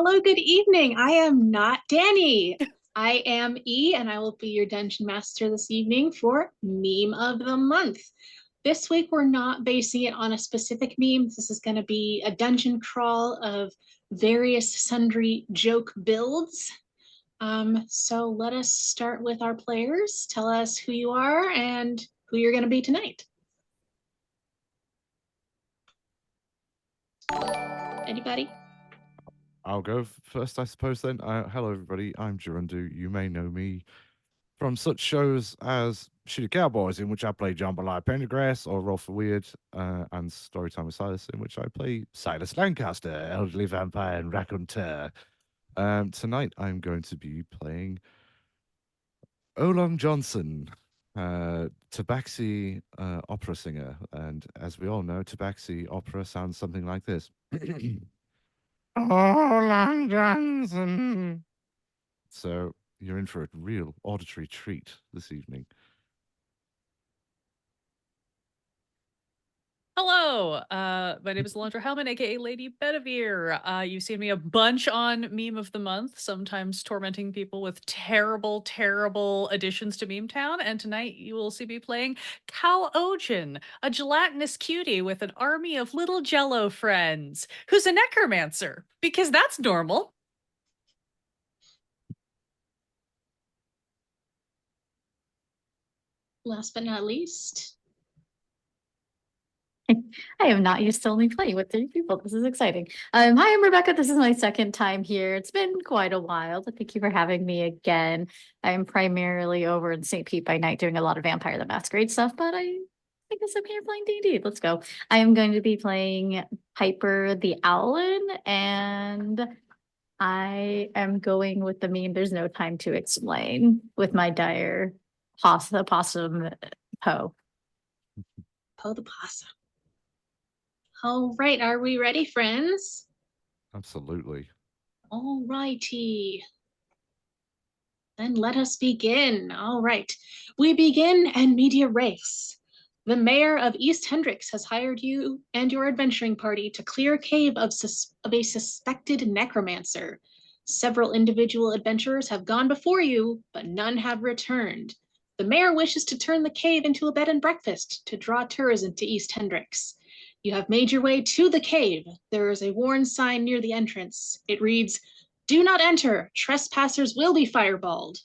Hello, good evening. I am not Danny. I am E, and I will be your dungeon master this evening for Meme of the Month. This week, we're not basing it on a specific meme. This is going to be a dungeon crawl of various sundry joke builds. So let us start with our players. Tell us who you are and who you're going to be tonight. Anybody? I'll go first, I suppose, then. Hello, everybody. I'm Gerundu. You may know me from such shows as Shitty Cowboys, in which I play Jambalaya Pendergrass, or Roll for Weird, and Storytime with Silas, in which I play Silas Lancaster, elderly vampire and raconteur. Tonight, I'm going to be playing Olong Johnson, Tabaxi opera singer. And as we all know, Tabaxi opera sounds something like this. Olong Johnson. So you're in for a real auditory treat this evening. Hello, my name is Alondra Hellman, aka Lady Bedivere. You've seen me a bunch on Meme of the Month, sometimes tormenting people with terrible, terrible additions to Meme Town. And tonight you will see me playing Cal Ojin, a gelatinous cutie with an army of little jello friends, who's a necromancer, because that's normal. Last but not least, I am not used to only playing with 3 people. This is exciting. Hi, I'm Rebecca. This is my second time here. It's been quite a while, but thank you for having me again. I'm primarily over in St. Pete by night doing a lot of Vampire the Masquerade stuff, but I guess I'm here playing D&D. Let's go. I am going to be playing Piper the Owlin, and I am going with the meme There's No Time to Explain with my dire possum Poe. Poe the Possum. All right, are we ready, friends? Absolutely. All righty. Then let us begin. All right, we begin and media res. The mayor of East Hendricks has hired you and your adventuring party to clear a cave of a suspected necromancer. Several individual adventurers have gone before you, but none have returned. The mayor wishes to turn the cave into a bed and breakfast to draw tourism to East Hendricks. You have made your way to the cave. There is a worn sign near the entrance. It reads, "Do not enter. Trespassers will be fireballed."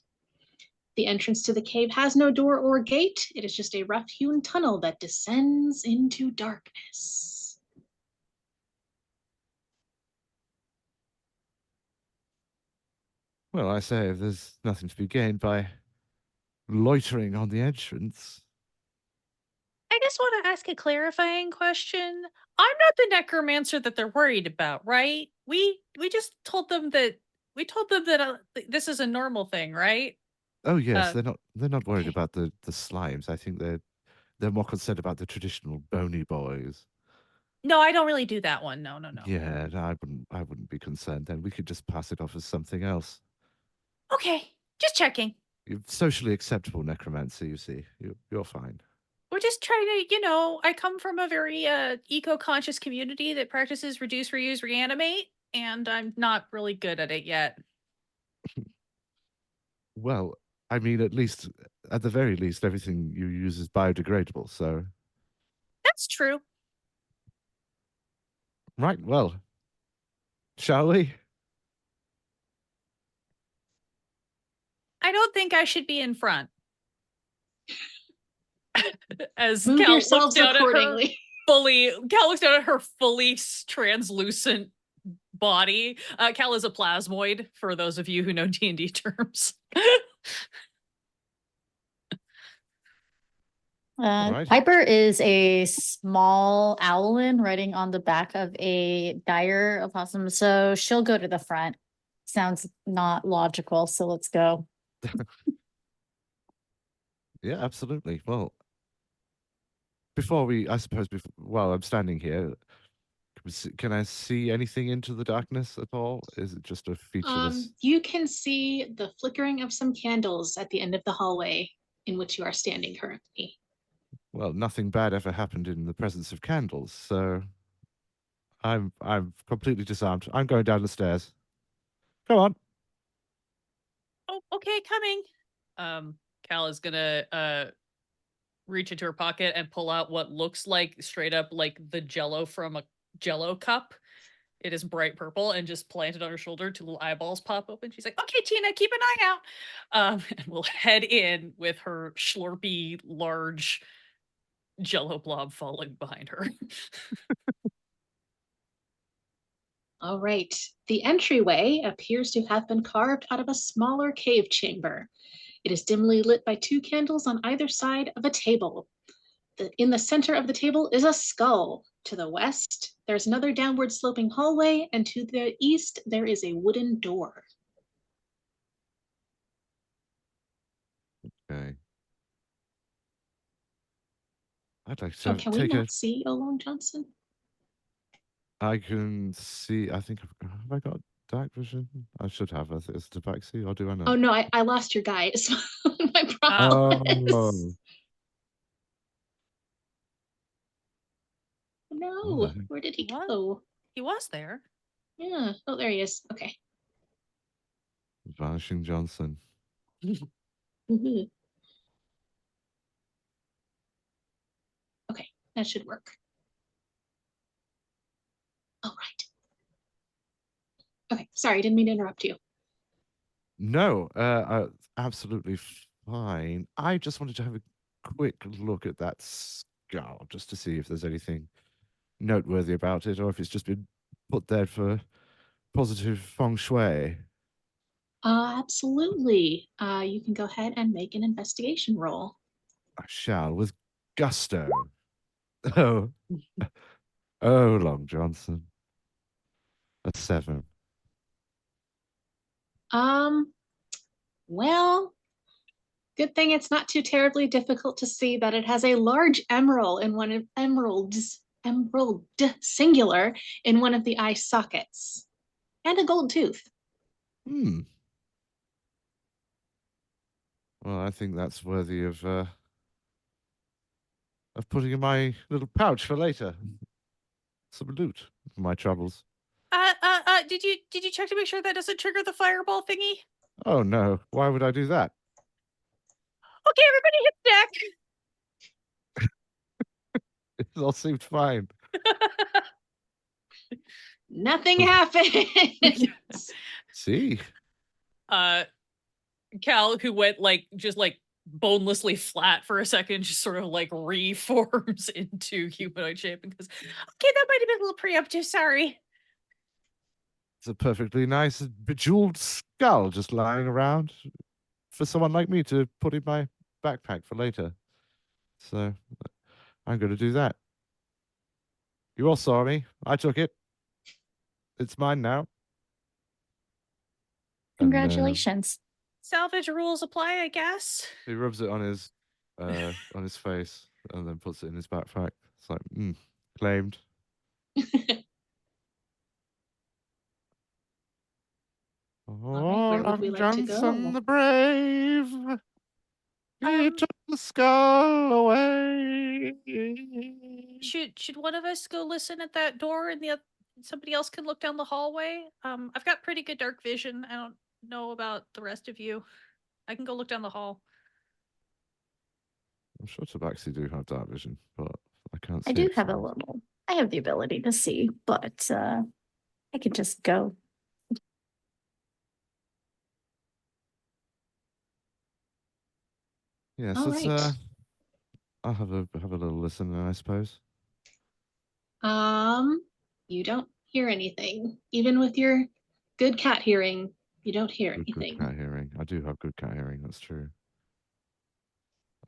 The entrance to the cave has no door or gate. It is just a rough-hewn tunnel that descends into darkness. Well, I say, if there's nothing to be gained by loitering on the entrance. I just want to ask a clarifying question. I'm not the necromancer that they're worried about, right? We just told them that this is a normal thing, right? Oh yes, Uh, they're not worried okay. about the slimes. I think they're more concerned about the traditional bony boys. No, I don't really do that one. No, no, no. Yeah, no, I wouldn't be concerned then. We could just pass it off as something else. Okay, just checking. Socially acceptable necromancy, you see. You're fine. We're just trying to, I come from a very eco-conscious community that practices reduce, reuse, reanimate, and I'm not really good at it yet. Well, I mean, at the very least, everything you use is biodegradable, so. That's true. Right, well, shall we? I don't think I should be in front. As Move Cal looks yourselves down at her accordingly. Cal looks down at her fully translucent body. Cal is a plasmoid, for those of you who know D&D terms. Right. Piper is a small owlin riding on the back of a dire opossum, so she'll go to the front. Sounds not logical, so let's go. Yeah, absolutely. Well, while I'm standing here, can I see anything into the darkness at all? Is it just a featureless? You can see the flickering of some candles at the end of the hallway in which you are standing currently. Well, nothing bad ever happened in the presence of candles, so I'm completely disarmed. I'm going down the stairs. Come on. Oh, okay, coming. Cal is gonna reach into her pocket and pull out what looks like straight up like the Jello from a Jello cup. It is bright purple and just plant it on her shoulder. Two little eyeballs pop open. She's like, "Okay, Tina, keep an eye out." And we'll head in with her slurpy, large Jello blob falling behind her. All right. The entryway appears to have been carved out of a smaller cave chamber. It is dimly lit by 2 candles on either side of a table. In the center of the table is a skull. To the west, there's another downward sloping hallway, and to the east, there is a wooden door. Okay. I'd like So to can we take a. not see Olong Johnson? I can see. I think have I got dark vision? I should have. Is it a backseat or do I not? Oh no, I lost your guy. It's my Oh. promise. What No, the heck? where did he What? go? He was there. Yeah. Oh, there he is. Okay. Vanishing Johnson. Mhm. Okay, that should work. All right. Okay, sorry, didn't mean to interrupt you. No, absolutely fine. I just wanted to have a quick look at that skull just to see if there's anything noteworthy about it or if it's just been put there for positive feng shui. Absolutely. You can go ahead and make an investigation roll. I shall with gusto. Oh, oh, Long Johnson. A 7. Well, good thing it's not too terribly difficult to see that it has a large emerald in one of emerald singular in one of the eye sockets, and a gold tooth. Hmm. Well, I think that's worthy of putting in my little pouch for later. Some loot for my troubles. Did you check to make sure that doesn't trigger the fireball thingy? Oh no, why would I do that? Okay, everybody hit deck. It all seemed fine. Nothing happened. See? Cal, who went like just like bonelessly flat for a second, just sort of like reforms into humanoid shape and goes, "Okay, that might have been a little preemptive. Sorry." It's a perfectly nice bejeweled skull just lying around for someone like me to put in my backpack for later. So I'm going to do that. You all saw me. I took it. It's mine now. And, Congratulations. Salvage rules apply, I guess. he rubs it on his face and then puts it in his backpack. It's like, claimed. right, where would we like to Johnson go? the brave. He took the skull away. Should one of us go listen at that door and somebody else can look down the hallway? I've got pretty good dark vision. I don't know about the rest of you. I can go look down the hall. I'm sure Tabaxi do have dark vision, but I can't see. I do it have a from- little. I have the ability to see, but I could just go. Yes, All let's right. I'll have a little listen then, I suppose. You don't hear anything. Even with your good cat hearing, you don't hear Good anything. cat hearing. I do have good cat hearing, that's true.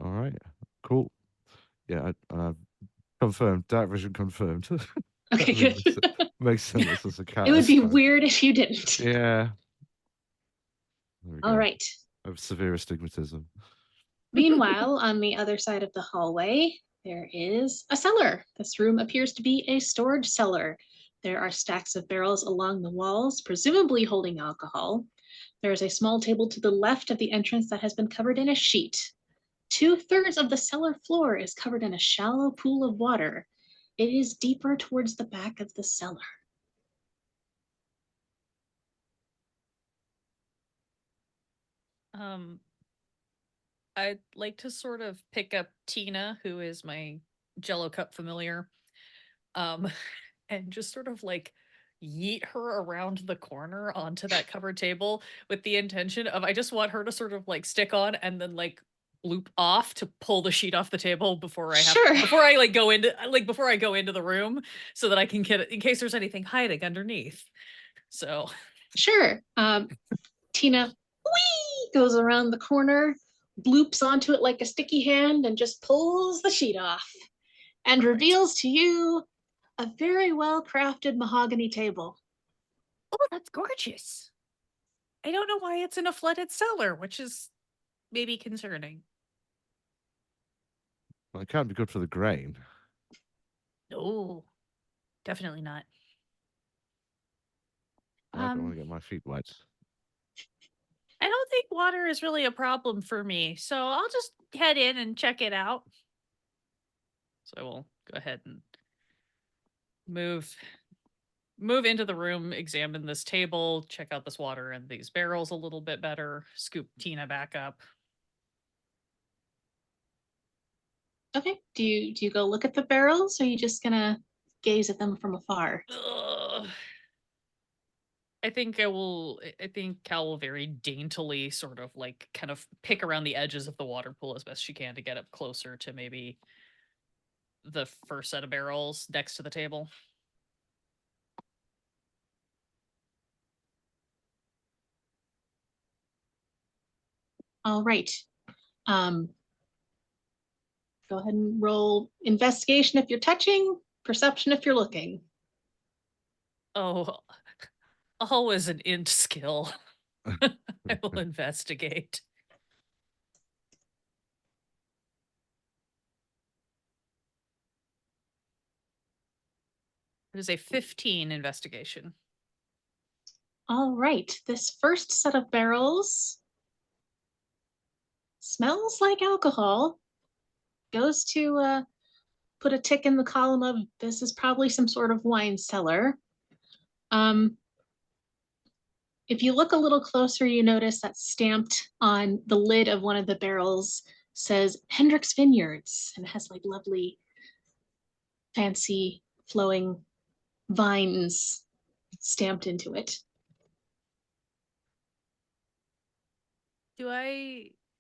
All right, cool. Yeah, confirmed. Dark vision confirmed. Okay, I mean, good. makes sense as a cat. It would be I suppose. weird if you didn't. Yeah. There we All go. right. I have severe astigmatism. Meanwhile, on the other side of the hallway, there is a cellar. This room appears to be a storage cellar. There are stacks of barrels along the walls, presumably holding alcohol. There is a small table to the left of the entrance that has been covered in a sheet. 2/3 of the cellar floor is covered in a shallow pool of water. It is deeper towards the back of the cellar. I'd like to sort of pick up Tina, who is my Jello cup familiar, um, and just sort of like yeet her around the corner onto that covered table with the intention of I just want her to sort of like stick on and then like loop off to pull the sheet off the table before I have Sure. before I like go into before I go into the room so that I can get it in case there's anything hiding underneath. So Sure. Tina whee, goes around the corner, bloops onto it like a sticky hand, and just pulls the sheet off and reveals to you a very well crafted mahogany table. oh, that's gorgeous. I don't know why it's in a flooded cellar, which is maybe concerning. Well, it can't be good for the grain. No, definitely not. I don't want to get my feet wet. I don't think water is really a problem for me, so I'll just head in and check it out. So I will go ahead and move into the room, examine this table, check out this water and these barrels a little bit better, scoop Tina back up. Okay. Do you go look at the barrels, or are you just gonna gaze at them from afar? Ugh. I think I think Cal will very daintily sort of like kind of pick around the edges of the water pool as best she can to get up closer to maybe the first set of barrels next to the table. All right. Um, go ahead and roll investigation if you're touching, perception if you're looking. Oh, always an int skill. I will investigate. It is a 15 investigation. All right. This first set of barrels smells like alcohol. Goes to put a tick in the column of this is probably some sort of wine cellar. If you look a little closer, you notice that stamped on the lid of one of the barrels says Hendrick's Vineyards, and it has like lovely, fancy, flowing vines stamped into it.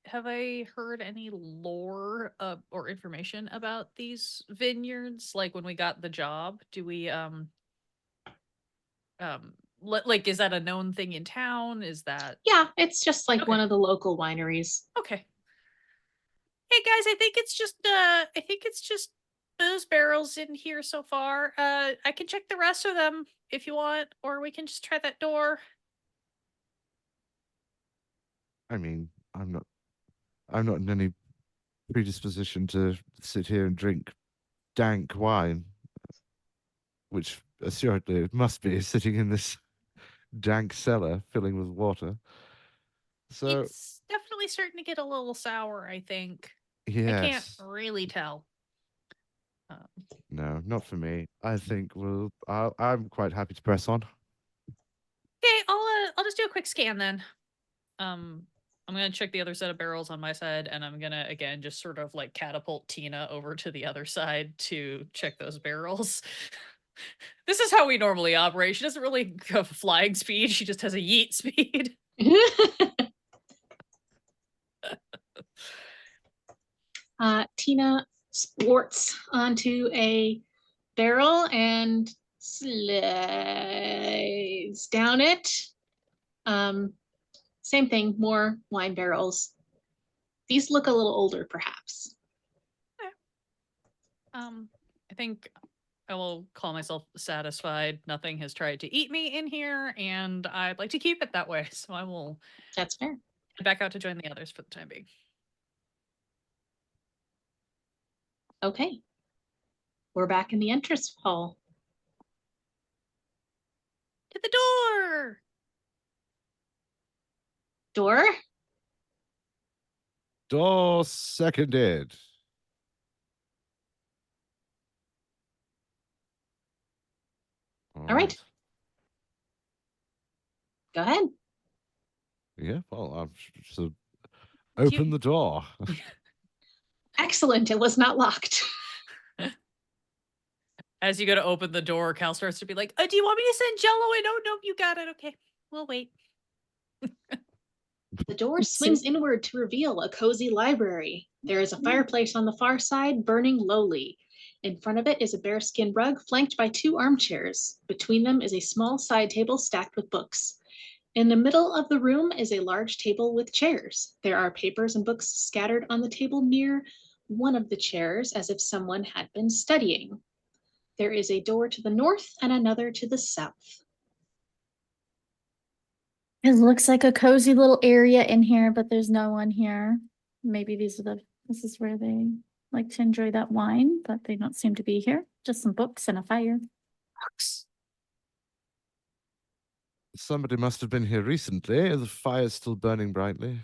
Have I heard any lore or information about these vineyards? Like when we got the job, do we like is that a known thing in town? Is that Yeah, it's just like Okay. one of the local wineries. okay? Hey guys, I think it's just those barrels in here so far. I can check the rest of them if you want, or we can just try that door. I mean, I'm not in any predisposition to sit here and drink dank wine, which assuredly it must be sitting in this dank cellar filling with water. So It's definitely starting to get a little sour, I think. I can't yes, really tell. no, not for me. I think I'm quite happy to press on. Okay, I'll just do a quick scan then. I'm gonna check the other set of barrels on my side, and I'm gonna again just sort of like catapult Tina over to the other side to check those barrels. This is how we normally operate. She doesn't really have flying speed, she just has a yeet speed. Tina sports onto a barrel and slides down it. Same thing, more wine barrels. These look a little older, perhaps. I think I will call myself satisfied. Nothing has tried to eat me in here, and I'd like to keep it that way. So I will That's fair. head back out to join the others for the time being. Okay. We're back in the entrance hall. To the door! Door? Door seconded. All right. Go ahead. Yeah, well, so Open the door. Excellent. It was not locked. As you go to open the door, Cal starts to be like, do you want me to send Jello in? Oh, no, you got it. Okay, we'll wait. The door swings inward to reveal a cozy library. There is a fireplace on the far side, burning lowly. In front of it is a bearskin rug flanked by 2 armchairs. Between them is a small side table stacked with books. In the middle of the room is a large table with chairs. There are papers and books scattered on the table near one of the chairs, as if someone had been studying. There is a door to the north and another to the south. It looks like a cozy little area in here, but there's no one here. Maybe this is where they like to enjoy that wine, but they don't seem to be here. Just some books and a fire. Books. Somebody must have been here recently. The fire's still burning brightly.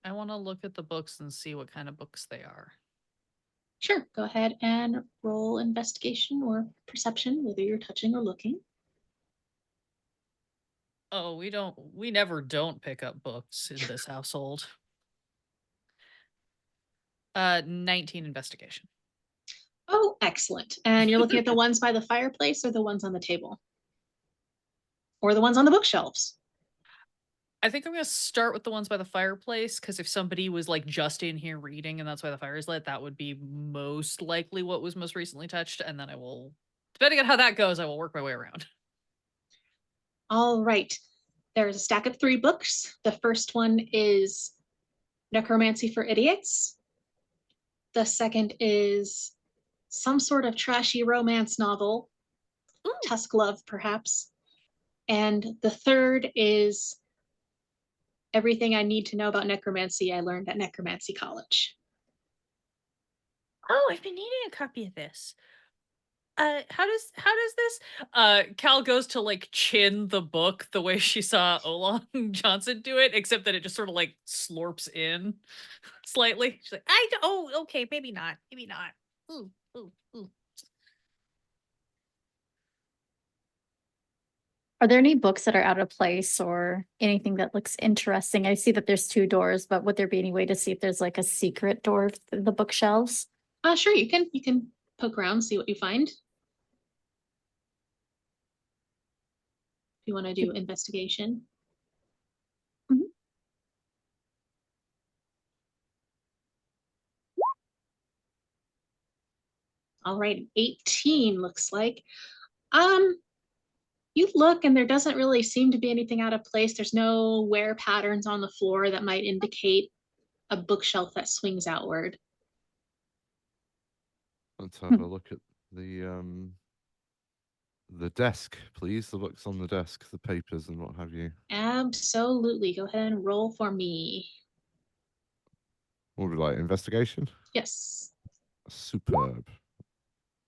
I want to look at the books and see what kind of books they are. Sure, go ahead and roll investigation or perception, whether you're touching or looking. Oh, we never don't pick up books in this household. 19 investigation. Oh, excellent. And you're looking at the ones by the fireplace or the ones on the table? Or the ones on the bookshelves? I think I'm going to start with the ones by the fireplace, because if somebody was like just in here reading and that's why the fire is lit, that would be most likely what was most recently touched. And then I will, depending on how that goes, I will work my way around. All right. There's a stack of 3 books. The first one is Necromancy for Idiots. The second is some sort of trashy romance novel, Tusk Love, perhaps. And the third is Everything I Need to Know About Necromancy I Learned at Necromancy College. Oh, I've been needing a copy of this. How does this? Cal goes to like chin the book the way she saw Olong Johnson do it, except that it just sort of like slurps in slightly. She's like, okay, maybe not. Ooh, ooh, ooh. Are there any books that are out of place or anything that looks interesting? I see that there's 2 doors, but would there be any way to see if there's like a secret door through the bookshelves? Sure, you can poke around, see what you find. If you want to do investigation. Mhm. All right, 18 looks like. You look and there doesn't really seem to be anything out of place. There's no wear patterns on the floor that might indicate a bookshelf that swings outward. Let's have a look at the desk, please. The books on the desk, the papers and what have you. Absolutely. Go ahead and roll for me. What would we like? Investigation? Yes. Superb.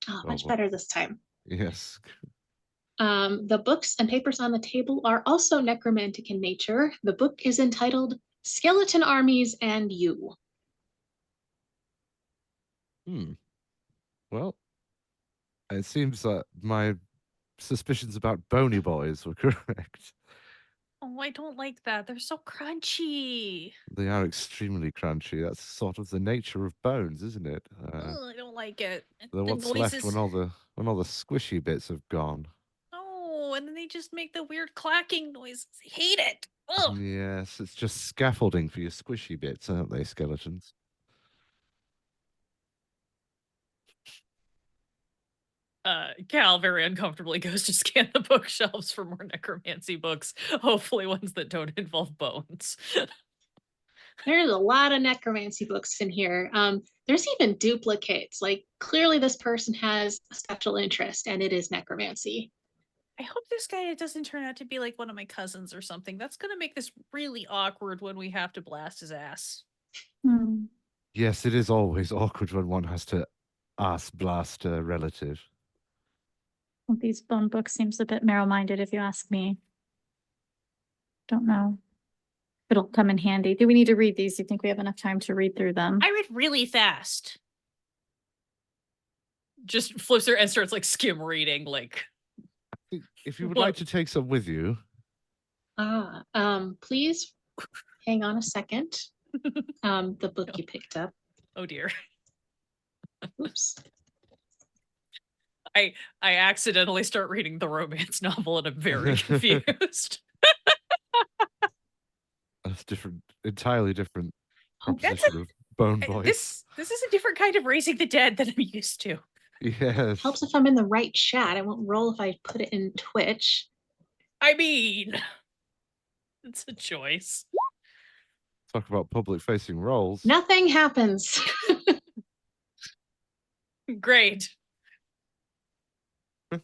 Oh, Oh, much well. better this time. Yes. The books and papers on the table are also necromantic in nature. The book is entitled Skeleton Armies and You. Well, it seems that my suspicions about bony boys were correct. Oh, I don't like that. They're so crunchy. They are extremely crunchy. That's sort of the nature of bones, isn't it? Ugh, I don't like it. They're The what's left noises. when all the squishy bits have gone. Oh, and then they just make the weird clacking noises. I hate it. Ugh. Yes, it's just scaffolding for your squishy bits, aren't they, skeletons? Cal very uncomfortably goes to scan the bookshelves for more necromancy books, hopefully ones that don't involve bones. There's a lot of necromancy books in here. There's even duplicates. Like, clearly this person has a special interest and it is necromancy. I hope this guy doesn't turn out to be like one of my cousins or something. That's going to make this really awkward when we have to blast his ass. Yes, it is always awkward when one has to blast a relative. Well, these bone books seems a bit narrow-minded if you ask me. Don't know. It'll come in handy. Do we need to read these? Do you think we have enough time to read through them? I read really fast. Just flips her and starts like skim reading, like. If you would like to take some with you, Please hang on a second. The book you picked up. Oh dear. Oops. I accidentally start reading the romance novel and I'm very confused. That's different, entirely different Oh, That's proposition of Bone Boys. This is a different kind of raising the dead than I'm used to. Yes. helps if I'm in the right chat. I won't roll if I put it in Twitch. I mean, it's a choice. Talk about public facing roles. Nothing happens. Great. Yeah,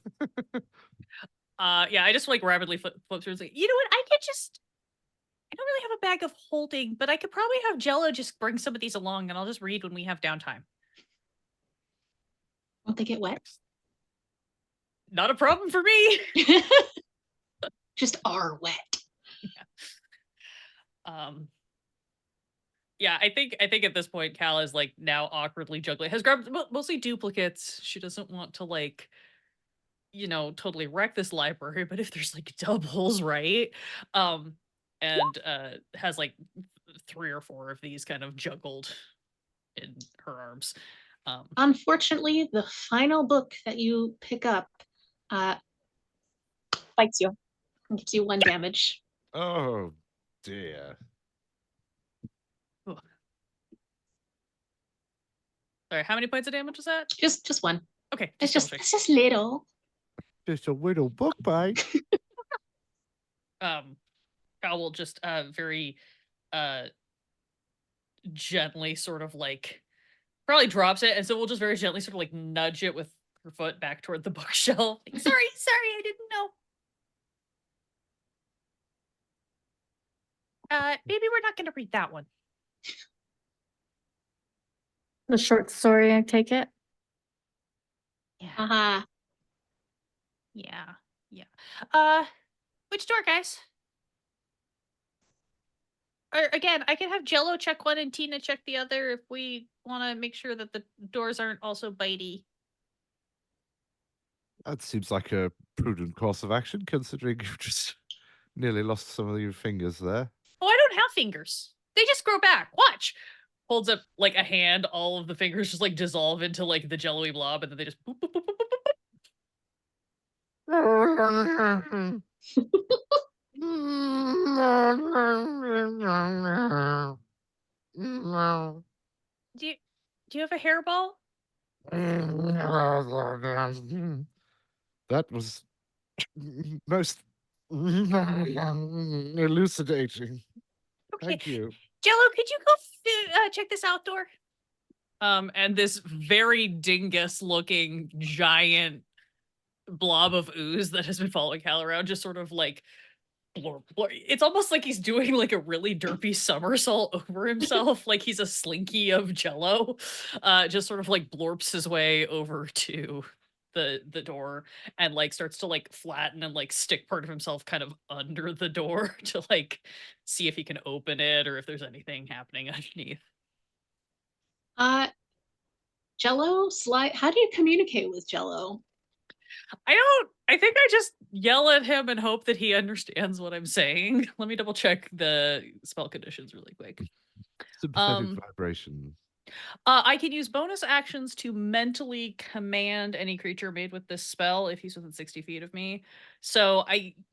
I just like rapidly flip through. It's like, you know what? I don't really have a bag of holding, but I could probably have Jello just bring some of these along and I'll just read when we have downtime. Won't they get wet? Not a problem for me. Just are wet. Yeah, I think at this point Cal is like now awkwardly juggling, has grabbed mostly duplicates. She doesn't want to like, you know, totally wreck this library, but if there's like doubles, right? And has like 3 or 4 of these kind of juggled in her arms. Unfortunately, the final book that you pick up bites you and gives you 1 damage. Oh dear. Sorry, how many points of damage was that? Just 1. Okay, It's double check. it's just little. Just a little book bite. Cal will just very gently sort of like probably drops it, and so we'll just very gently sort of like nudge it with her foot back toward the bookshelf. Like, sorry, I didn't know. Maybe we're not gonna read that one. The short story, I take it. Yeah. Yeah. Which door, guys? Or again, I can have Jello check one and Tina check the other if we want to make sure that the doors aren't also bitey. That seems like a prudent course of action, considering you've just nearly lost some of your fingers there. Oh, I don't have fingers. They just grow back. Watch. Holds up like a hand. All of the fingers just like dissolve into like the jello-y blob, and then they just boop, boop, boop, boop, boop, boop. Do you have a hairball? That was most elucidating. Okay. Thank you. Jello, could you go check this outdoor? And this very dingus-looking giant blob of ooze that has been following Cal around just sort of like blurp. It's almost like he's doing like a really derpy somersault over himself, like he's a slinky of Jello. Just sort of like blorps his way over to the door and like starts to like flatten and like stick part of himself kind of under the door to like see if he can open it or if there's anything happening underneath. Jello slide. How do you communicate with Jello? I think I just yell at him and hope that he understands what I'm saying. Let me double check the spell conditions really quick. Sympathetic vibration. I can use bonus actions to mentally command any creature made with this spell if he's within 60 feet of me. So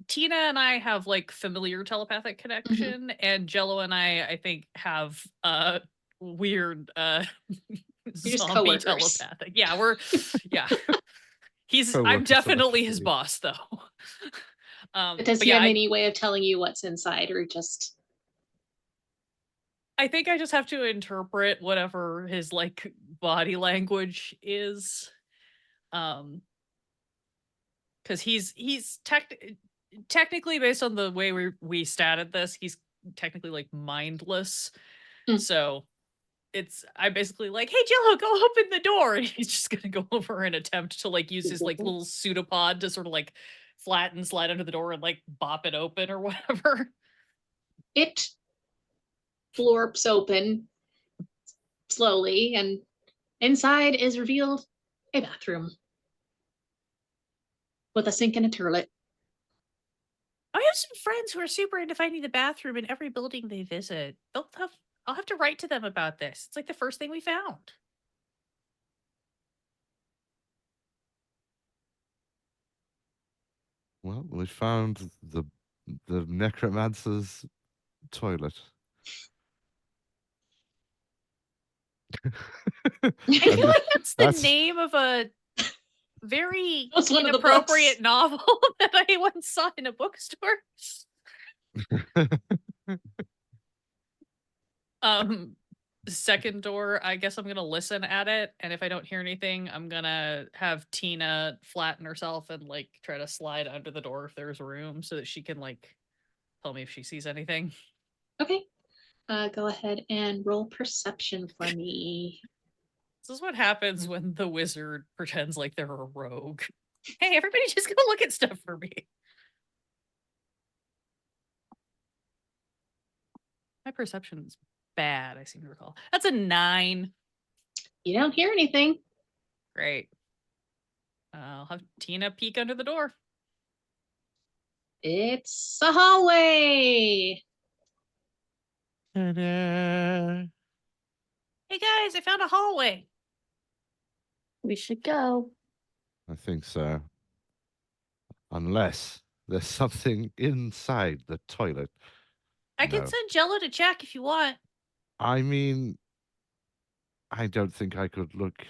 Tina and I have like familiar telepathic connection, and Jello and I think have weird just zombie coworkers. telepathic. Yeah, yeah. I'm Co-worker definitely his telepathy. boss though. But does but he yeah, have any way of telling you what's inside, or just? I think I just have to interpret whatever his like body language is. Because he's technically, based on the way we statted this, he's technically like mindless. So I'm basically like, hey Jello, go open the door, and he's just gonna go over and attempt to like use his like little pseudopod to sort of like flatten, slide under the door and like bop it open or whatever. It florps open slowly, and inside is revealed a bathroom with a sink and a toilet. I have some friends who are super into finding the bathroom in every building they visit. I'll have to write to them about this. It's like the first thing we found. Well, we found the necromancer's toilet. I feel And like that's the that's- name of a very That's one of the inappropriate books. novel that I once saw in a bookstore. Second door, I guess I'm gonna listen at it, and if I don't hear anything, I'm gonna have Tina flatten herself and like try to slide under the door if there's room so that she can like tell me if she sees anything. Okay. Go ahead and roll perception for me. This is what happens when the wizard pretends like they're a rogue. Hey, everybody just go look at stuff for me. My perception's bad, I seem to recall. That's a 9. You don't hear anything. Great. I'll have Tina peek under the door. It's a hallway. Ta-da. Hey guys, I found a hallway. We should go. I think so. Unless there's something inside the toilet. I can No. send Jello to check if you want. I mean, I don't think I could look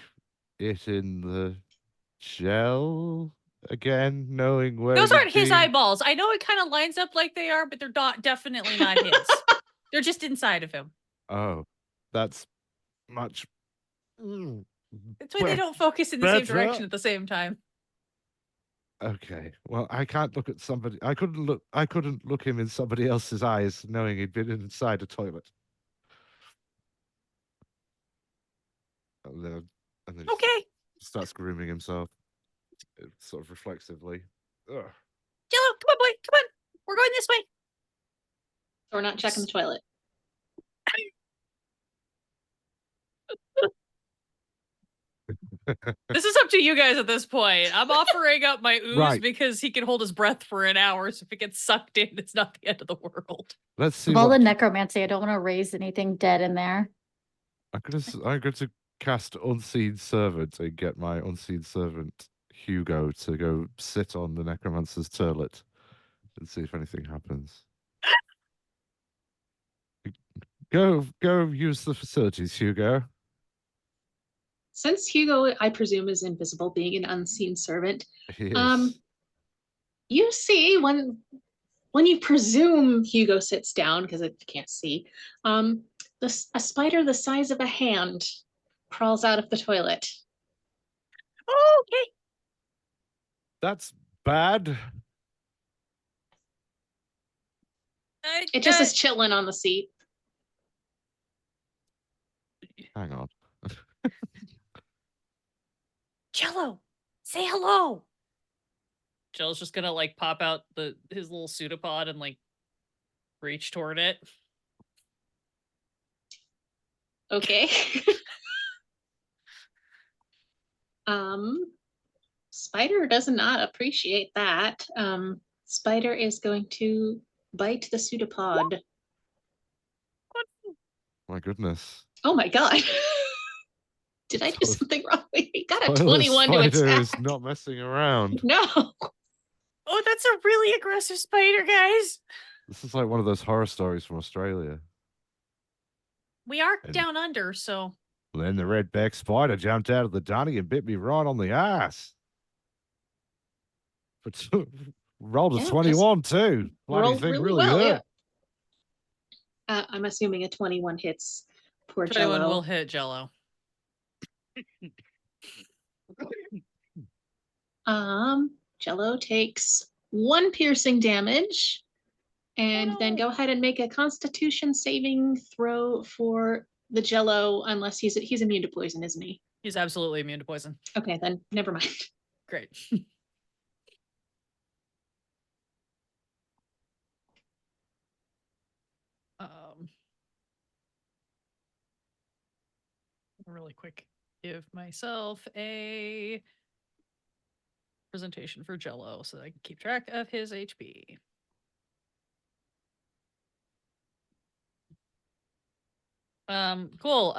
it in the gel again, knowing where Those it'd aren't his be. eyeballs. I know it kind of lines up like they are, but they're not definitely not his. They're just inside of him. Oh, that's much. That's why they don't focus in the same direction at the same time. Okay. Well, I can't look at somebody. I couldn't look him in somebody else's eyes, knowing he'd been inside a toilet. And then Okay, starts grooming himself, sort of reflexively. Ugh. Jello, come on, boy, come on. We're going this way. So we're not checking the toilet. This is up to you guys at this point. I'm offering up my ooze Right. because he can hold his breath for an hour. So if it gets sucked in, it's not the end of the world. Let's see. Of all the What, necromancy, I don't want to raise anything dead in there. I'm going to cast Unseen Servant and get my Unseen Servant Hugo to go sit on the necromancer's toilet and see if anything happens. Go use the facilities, Hugo. Since Hugo, I presume, is invisible, being an unseen servant, He is. you see when you presume Hugo sits down because it can't see, a spider the size of a hand crawls out of the toilet. Oh, okay. That's bad. It just is chilling on the seat. Hang on. Jello, say hello. Jello's just gonna like pop out his little pseudopod and like reach toward it. Okay. Spider does not appreciate that. Spider is going to bite the pseudopod. My goodness. Oh my god. Did I do Toilet- something wrong? He got a Toilet 21 to spider attack. is not messing around. No. Oh, that's a really aggressive spider, guys. This is like one of those horror stories from Australia. We are And- down under, so Then the red-backed spider jumped out of the dunny and bit me right on the ass. But rolled a Yeah, just 21 too. Bloody rolled thing really really well, hurt. yeah. I'm assuming a 21 hits poor 21 Jello. will hit Jello. Jello takes 1 piercing damage, and then no. go ahead and make a Constitution saving throw for the Jello, unless he's immune to poison, isn't he? He's absolutely immune to poison. Okay, then never mind. Great. Really quick, give myself a presentation for Jello so that I can keep track of his HP. Cool.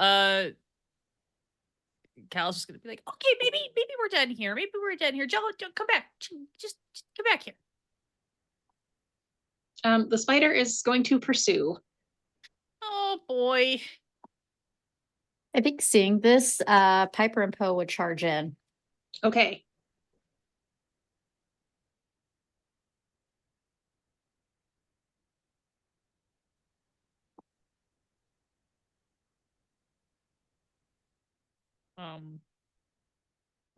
Cal's just gonna be like, okay, maybe we're done here. Maybe we're done here. Jello, come back. Just come back here. The spider is going to pursue. Oh boy. I think seeing this, Piper and Poe would charge in. Okay.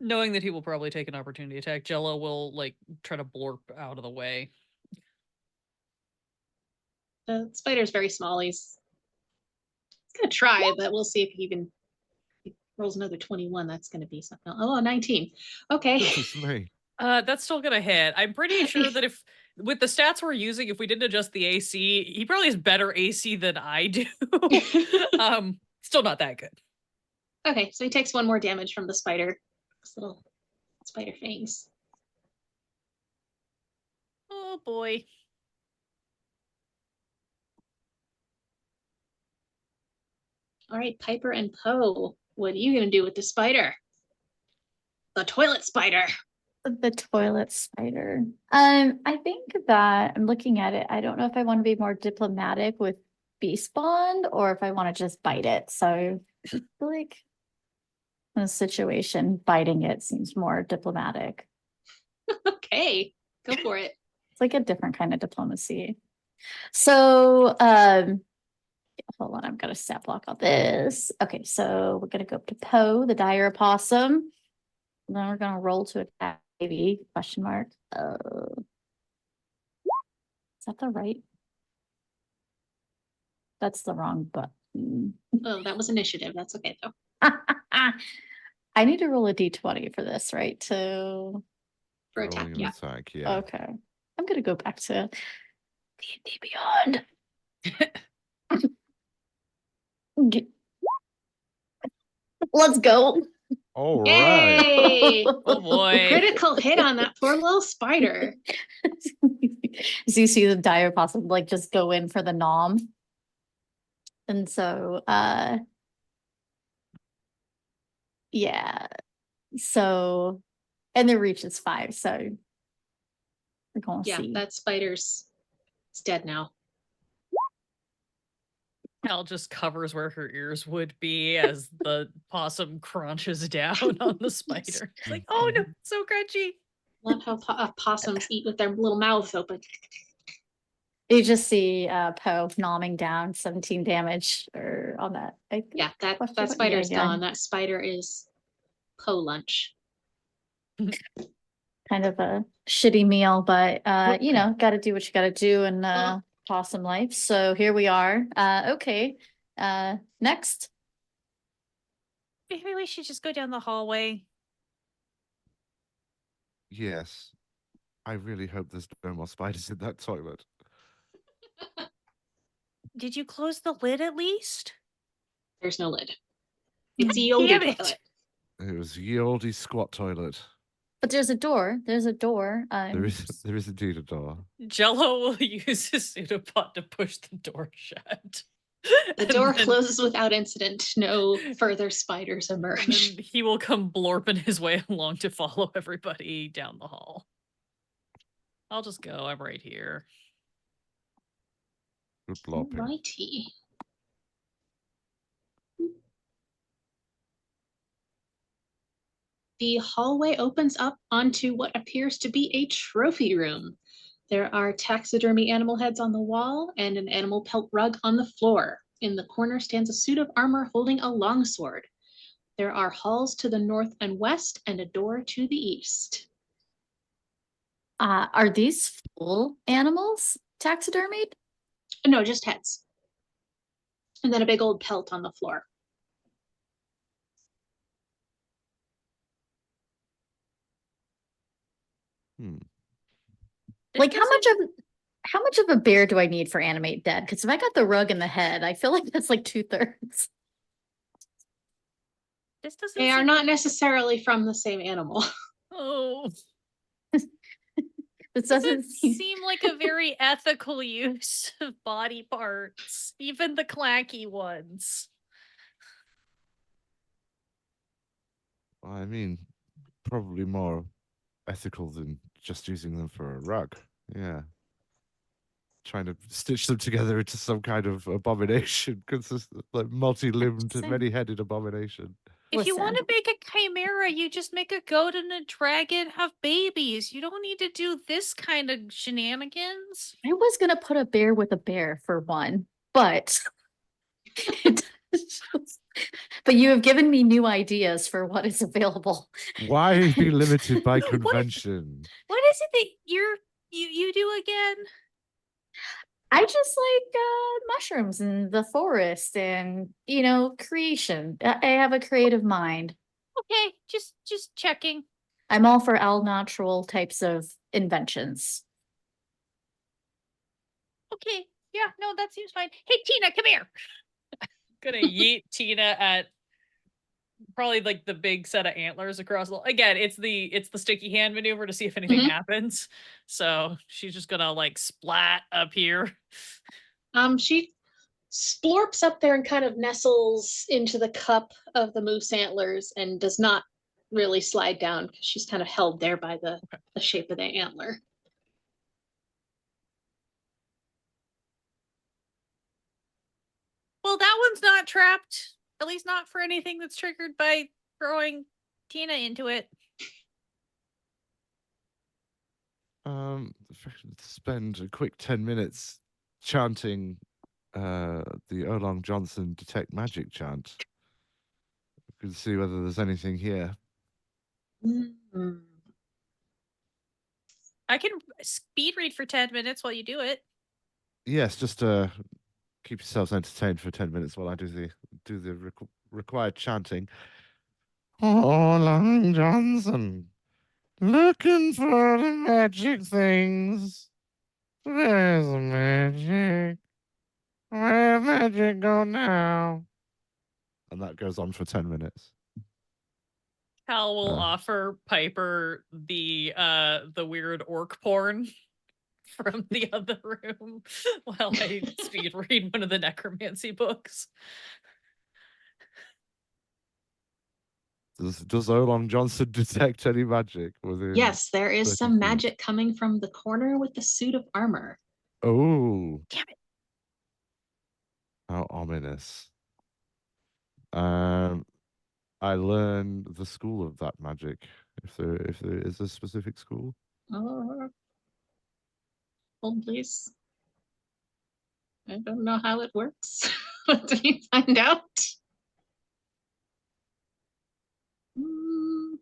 Knowing that he will probably take an opportunity attack, Jello will like try to blorp out of the way. The spider's very small. He's gonna try, but we'll see if he even rolls another 21. That's gonna be something. Oh, 19. Okay. Goodness me. That's still gonna hit. I'm pretty sure that if with the stats we're using, if we didn't adjust the AC, he probably has better AC than I do. Still not that good. Okay, so he takes 1 more damage from the spider. This little spider fangs. Oh boy. All right, Piper and Poe, what are you gonna do with the spider? The toilet spider. The toilet spider. I think that I'm looking at it. I don't know if I want to be more diplomatic with Beast Bond or if I want to just bite it. So I feel like in a situation, biting it seems more diplomatic. Okay, go for it. It's like a different kind of diplomacy. So, hold on, I'm gonna stat block all this. Okay, so we're gonna go up to Poe, the dire opossum. Then we're gonna roll to attack, maybe, question mark. Is that the right? That's the wrong button. Oh, that was initiative. That's okay though. I need to roll a d20 for this, right? To For attack, Rolling an yeah. attack, yeah. okay. I'm gonna go back to D&D Beyond. Let's go. All right. Yay! Oh boy. Critical hit on that poor little spider. So you see the dire possum like just go in for the nom. And so yeah. So and the reach is 5, so we're gonna Yeah, see. that spider's it's dead now. Cal just covers where her ears would be as the possum crunches down on the spider. It's like, oh no, so crunchy. Love how possums eat with their little mouths open. You just see Poe nomming down 17 damage or on that. I think. Yeah, that Question mark? spider's Yeah, yeah. gone. That spider is Poe lunch. Kind of a shitty meal, but you know, gotta do what you gotta do in possum life. So here we are. Okay. Next. Maybe we should just go down the hallway. Yes. I really hope there's no more spiders in that toilet. Did you close the lid at least? There's no lid. It's the old Damn it. toilet. It was ye olde squat toilet. But there's a door. There's a door. There is indeed a door. Jello will use his pseudopod to push the door shut. The And door then- closes without incident. No further spiders And emerge. then he will come blorping his way along to follow everybody down the hall. I'll just go. I'm right here. Good blopping. Righty. The hallway opens up onto what appears to be a trophy room. There are taxidermy animal heads on the wall and an animal pelt rug on the floor. In the corner stands a suit of armor holding a longsword. There are halls to the north and west and a door to the east. Are these full animals taxidermied? No, just heads. And then a big old pelt on the floor. Like how much of a bear do I need for animate dead? Because if I got the rug in the head, I feel like that's like 2/3. This doesn't They are seem- not necessarily from the same animal. Oh, This doesn't doesn't seem. seem like a very ethical use of body parts, even the clacky ones. I mean, probably more ethical than just using them for a rug. Yeah. Trying to stitch them together into some kind of abomination, like multi-limbed, Same. many-headed abomination. If you Listen. want to make a chimera, you just make a goat and a dragon have babies. You don't need to do this kind of shenanigans. I was gonna put a bear with a bear for one, but but you have given me new ideas for what is available. Why be limited by What- convention? What is it that you do again? I just like mushrooms and the forest and creation. I have a creative mind. Okay, just checking. I'm all for all natural types of inventions. Okay, yeah, no, that seems fine. Hey, Tina, come here. Gonna yeet Tina at probably like the big set of antlers across again, it's the sticky hand maneuver to see if anything Mhm. happens. So she's just gonna like splat up here. She splorps up there and kind of nestles into the cup of the moose antlers and does not really slide down because she's kind of held there by the shape of the antler. Well, that one's not trapped. At least not for anything that's triggered by throwing Tina into it. If I could spend a quick 10 minutes chanting the Olong Johnson detect magic chant. We could see whether there's anything here. Mm. I can speed read for 10 minutes while you do it. Yes, just keep yourselves entertained for 10 minutes while I do the required chanting. Olong Johnson, looking for the magic things. Where's the magic? Where magic go now? And that goes on for 10 minutes. Hal will Uh. offer Piper the weird orc porn from the other room while I speed read one of the necromancy books. Does Olong Johnson detect any magic within? Yes, there is 30 some feet? magic coming from the corner with the suit of armor. Oh. Damn it. How ominous. I learned the school of that magic. If there is a specific school. Hold please. I don't know how it works. What do you find out? Mm.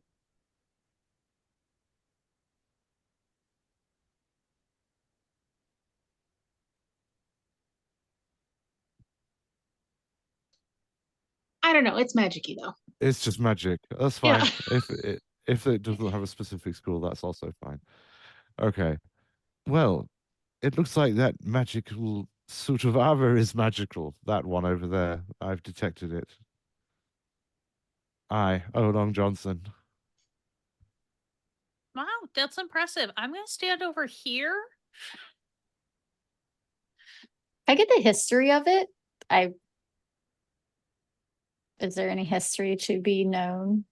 I don't know. It's magic-y though. It's just magic. That's Yeah. fine. If it doesn't have a specific school, that's also fine. Okay. Well, it looks like that magical suit of armor is magical. That one over there. I've detected it. I, Olong Johnson. Wow, that's impressive. I'm gonna stand over here. I get the history of it. Is there any history to be known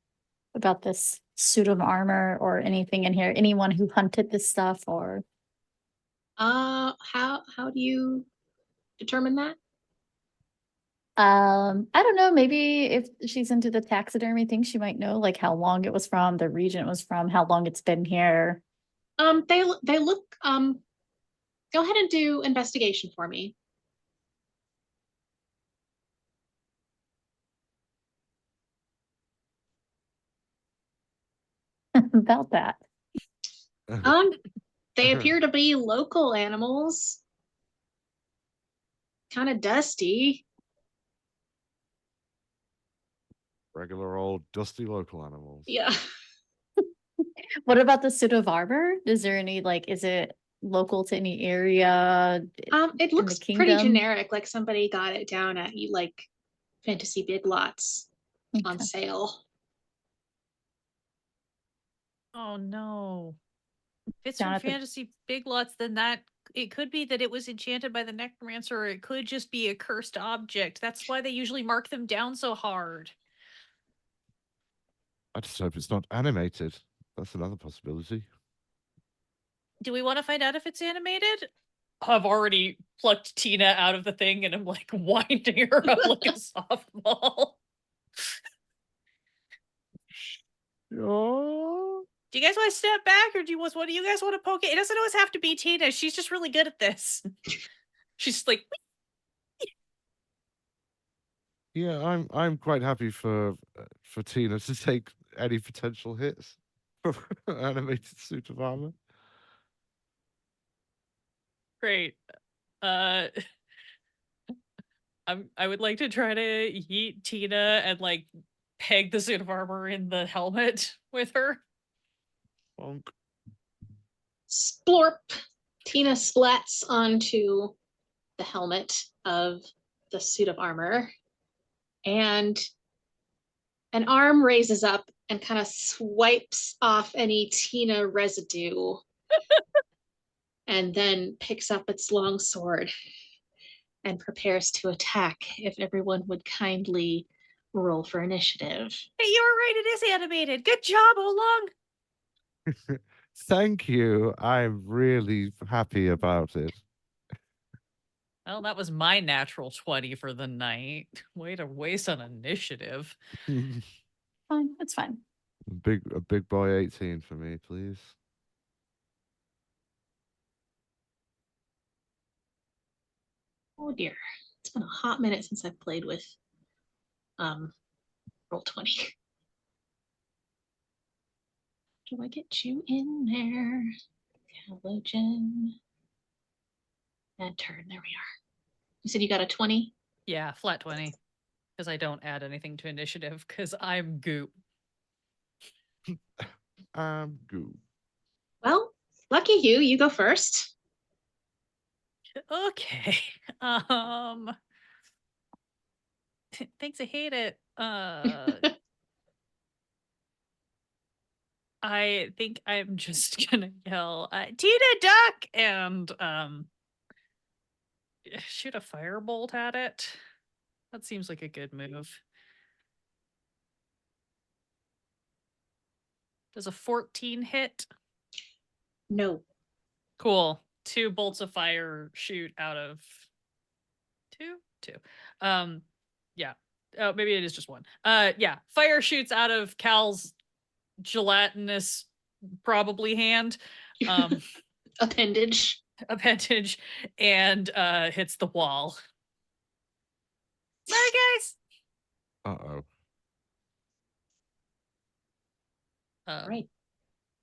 about this suit of armor or anything in here? Anyone who hunted this stuff or How do you determine that? I don't know, maybe if she's into the taxidermy thing, she might know like how long it was from, the region it was from, how long it's been here. They look go ahead and do investigation for me. About that. They appear to be local animals. Kind of dusty. Regular old dusty local animals. Yeah. What about the suit of armor? Is there any like, is it local to any area? It the looks pretty kingdom? generic, like somebody got it down at like Fantasy Big Lots on Okay. sale. Oh no. If it's Down from at the- Fantasy Big Lots, then that it could be that it was enchanted by the necromancer, or it could just be a cursed object. That's why they usually mark them down so hard. I just hope it's not animated. That's another possibility. Do we want to find out if it's animated? I've already plucked Tina out of the thing and I'm like winding her up like a softball. Oh. Do you guys want to step back, or what do you guys want to poke it? It doesn't always have to be Tina. She's just really good at this. She's like, Yeah, I'm quite happy for Tina to take any potential hits from an animated suit of armor. great. I would like to try to yeet Tina and like peg the suit of armor in the helmet with her. Bonk. Splorp. Tina splats onto the helmet of the suit of armor, and an arm raises up and kind of swipes off any Tina residue and then picks up its long sword and prepares to attack. If everyone would kindly roll for initiative. Hey, you were right. It is animated. Good job, Olong. Thank you. I'm really happy about it. Well, that was my natural 20 for the night. Way to waste an initiative. Fine, that's fine. A big boy 18 for me, please. Oh dear. It's been a hot minute since I've played with Roll20. Do I get you in there? Halogen. And turn. There we are. You said you got a 20? Yeah, flat 20. Because I don't add anything to initiative because I'm goop. Goo. Well, lucky you. You go first. Okay. Thanks, I hate it. I think I'm just gonna yell, Tina duck, and shoot a firebolt at it. That seems like a good move. Does a 14 hit? No. Cool. 2 bolts of fire shoot out of 2? 2. Yeah. Oh, maybe it is just 1. Yeah. Fire shoots out of Cal's gelatinous, probably hand. Appendage. And hits the wall. Sorry, guys. Uh-oh. Right.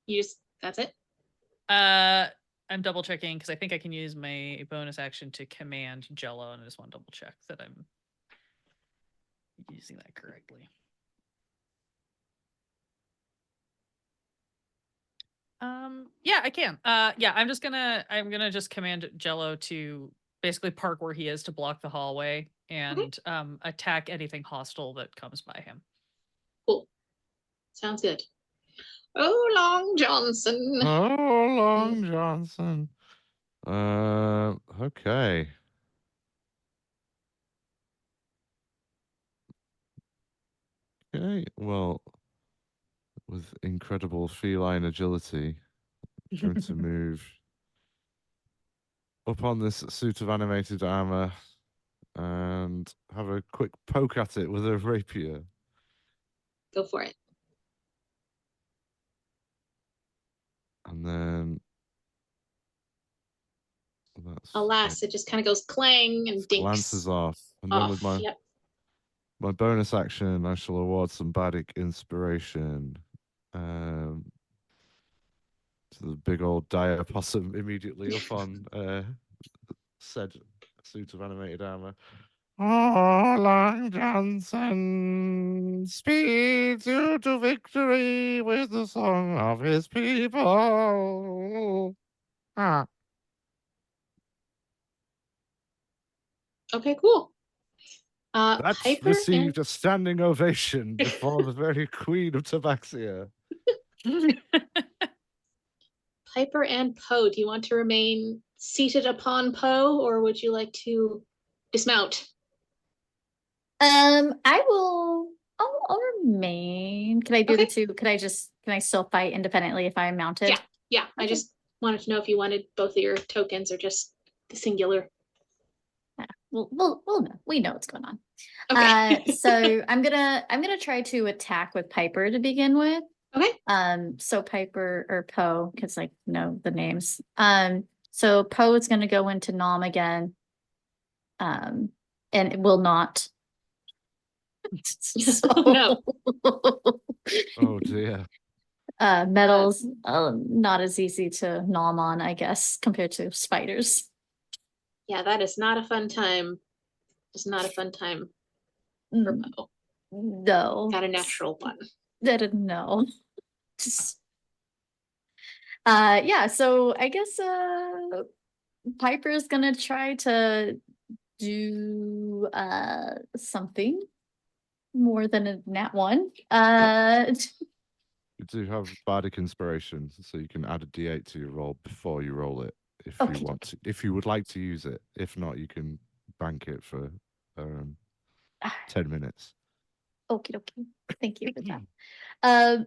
You just, that's it? I'm double checking because I think I can use my bonus action to command Jello, and I just want to double check that I'm using that correctly. Yeah, I can. Yeah, I'm gonna just command Jello to basically park where he is to block the hallway and attack anything hostile that comes by him. Cool. Sounds good. Oh, Long Johnson. Oh, Long Johnson. Okay. Okay, well, with incredible feline agility, I'm going to move up on this suit of animated armor and have a quick poke at it with a rapier. Go for it. And then that's Alas, it just kind of goes clang and dinks. glances off. And then with Yep. my bonus action, I shall award some Bardic inspiration to the big old dire possum immediately up on said suit of animated armor. Oh, Long Johnson speeds you to victory with the song of his people. Ah. Okay, cool. That's Piper received and a standing ovation before the very queen of Tabaxia. Piper and Poe, do you want to remain seated upon Poe, or would you like to dismount? I'll remain fine. Can I do the Okay. two? Can I still fight independently if I'm mounted? Yeah, I Okay. just wanted to know if you wanted both of your tokens or just the singular. We'll know. We know what's going on. Okay. So I'm gonna try to attack with Piper to begin with. Okay. So Piper or Poe, because I know the names. So Poe is gonna go into Nom again. And it will not. No. Oh dear. Metals, not as easy to nom on, I guess, compared to spiders. Yeah, that is not a fun time. It's not a fun time for Mm, Poe. No. Got a natural one. No. Just- yeah, so I guess Piper's gonna try to do something more than a nat one. You do have bardic inspiration, so you can add a d8 to your roll before you roll it, if you Okie want to. If you would like to use it. If not, you can bank it for 10 minutes. Okie dokie. Thank you for that. Um,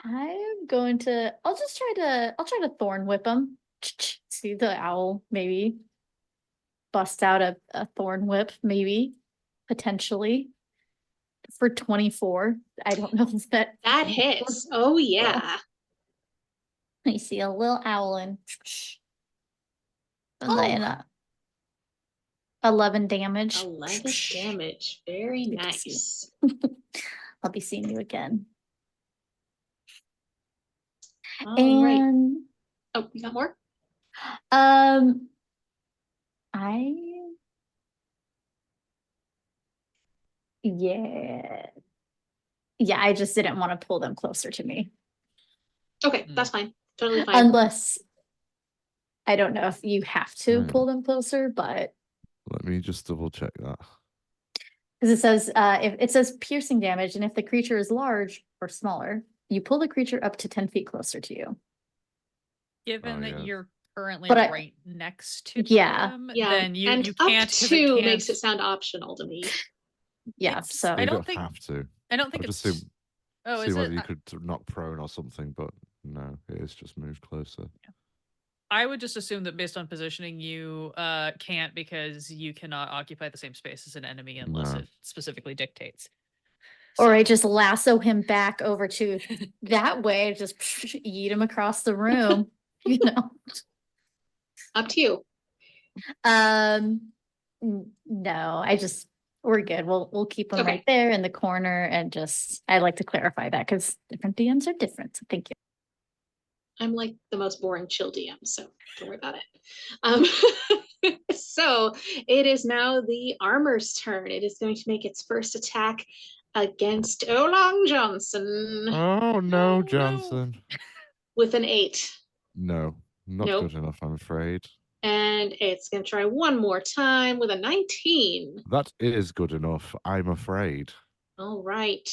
I'm going to. I'll try to thorn whip him. See the owl maybe bust out a thorn whip, maybe potentially for 24. I don't know if that That hits. Oh yeah. I see a little owl and Oh. then 11 damage. 11 damage. Very Good to see. nice. I'll be seeing you again. All right. And Oh, you got more? I yeah. Yeah, I just didn't want to pull them closer to me. Okay, that's fine. Totally fine. Unless I don't know if you have to Hmm. pull them closer, but Let me just double check that. because it says if it says piercing damage, and if the creature is large or smaller, you pull the creature up to 10 feet closer to you. Given Oh, that yeah. you're currently But right next to Yeah. them, Yeah, then you and you up can't because to it makes it can't. sound optional to me. Yeah, It's- so I You don't don't think- have to. I don't think I'll it's. just see, Oh, see is whether it? you could knock prone or something, but no, it is just moved closer. I would just assume that based on positioning, you can't because you cannot occupy the same space as an enemy unless No. it specifically dictates. or I So- just lasso him back over to that way, just eat him across the room, you know. Up to you. No, we're good. We'll keep them Okay. right there in the corner and just I like to clarify that because different DMs are different. So thank you. I'm like the most boring chill DM, so don't worry about it. So it is now the armor's turn. It is going to make its first attack against Olong Johnson Oh Oh, no, no. Johnson. with an 8. No, not Nope. good enough, I'm afraid. And it's going to try one more time with a 19. That is good enough, I'm afraid. All right.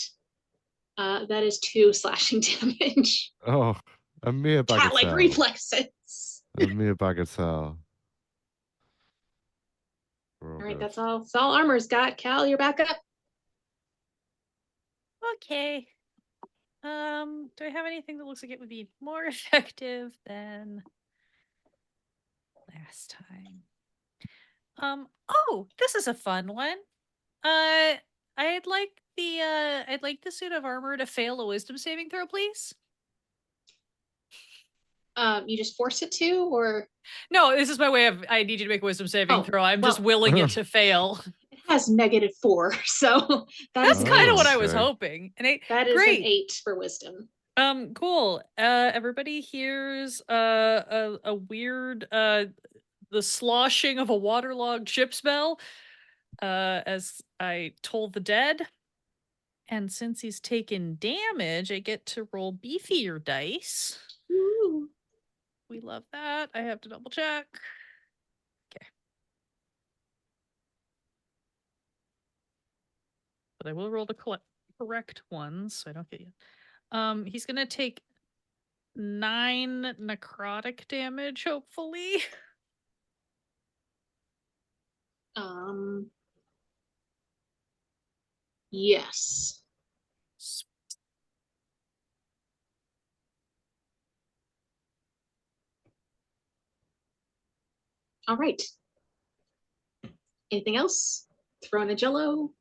That is 2 slashing damage. Oh, a mere Cat-like bagatelle. reflexes. A mere bagatelle. We're All right, good. that's all. That's all armor's got. Cal, you're back up. Okay. Do I have anything that looks like it would be more effective than last time? Oh, this is a fun one. I'd like the suit of armor to fail a wisdom saving throw, please. You just force it to, or No, this is my way of I need you to make a wisdom saving Oh, throw. I'm just well- willing it to fail. it has -4, so That's is kind of Oh, what I was okay. hoping. And that is great. an 8 for wisdom. Cool. Everybody hears a weird the sloshing of a waterlogged ship's bell as I toll the dead. And since he's taken damage, I get to roll beefier dice. Ooh. We love that. I have to double check. Okay. But I will roll the correct ones so I don't get you. He's gonna take 9 necrotic damage, hopefully. Yes. All right. Anything else? Throw in a jello.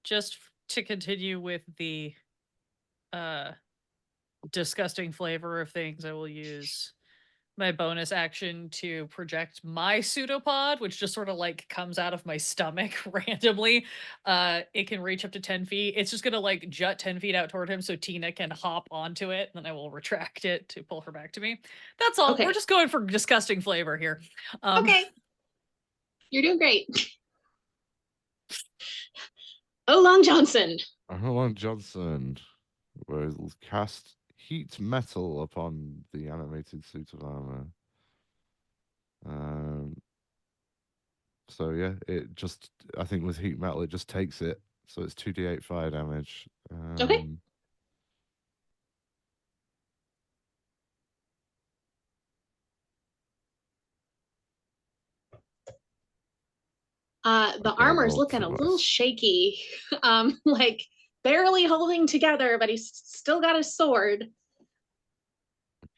Just to continue with the disgusting flavor of things, I will use my bonus action to project my pseudopod, which just sort of like comes out of my stomach randomly. It can reach up to 10 feet. It's just gonna like jut 10 feet out toward him so Tina can hop onto it, and then I will retract it to pull her back to me. That's all. Okay. We're just going for disgusting flavor here. Okay. You're doing great. Olong Johnson. Roland Johnson will cast heat metal upon the animated suit of armor. So yeah, it just, I think with heat metal it just takes it. So it's 2d8 fire damage. Okay. The Okay, armor's roll looking to a little us. shaky. Like barely holding together, but he's still got his sword.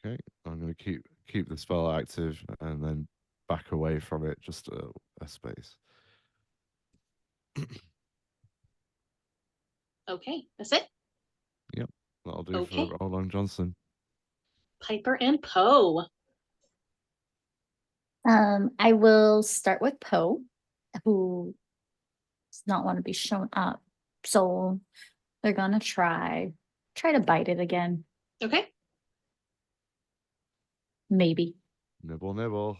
Okay, I'm going to keep the spell active and then back away from it just a space. Okay, that's it. That'll do Okay. for Olong Johnson. Piper and Poe. I will start with Poe, who does not want to be shown up. So they're gonna try to bite it again. Okay. Maybe. Nibble, nibble.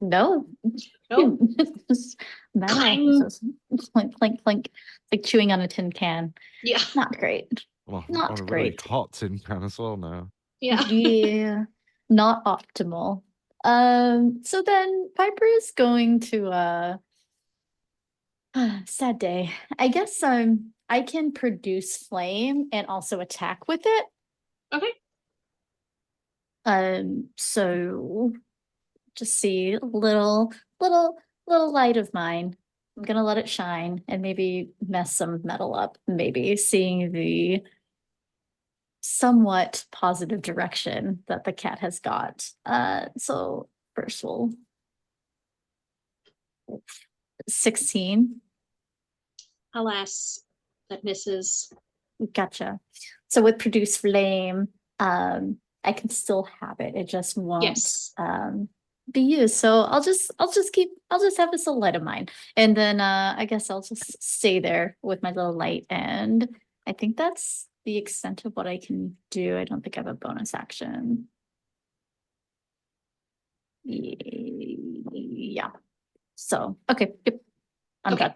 No. Nope. Just metal. Clang. Just clink, clink, clink. Like chewing on a tin can. Yeah. Not great. Well, Not on a really great. hot tin can as well now. Yeah. Yeah. Not optimal. So then Piper is going to sad day. I guess I can produce flame and also attack with it. Okay. So just see a little light of mine. I'm gonna let it shine and maybe mess some metal up, maybe seeing the somewhat positive direction that the cat has got. So first we'll 16. Alas, that misses. Gotcha. So with produce flame, I can still have it. It just won't Yes. be used. So I'll just have this a light of mine. And then I guess I'll just stay there with my little light. And I think that's the extent of what I can do. I don't think I have a bonus action. Yeah. So okay, yep. I'm Okay. done.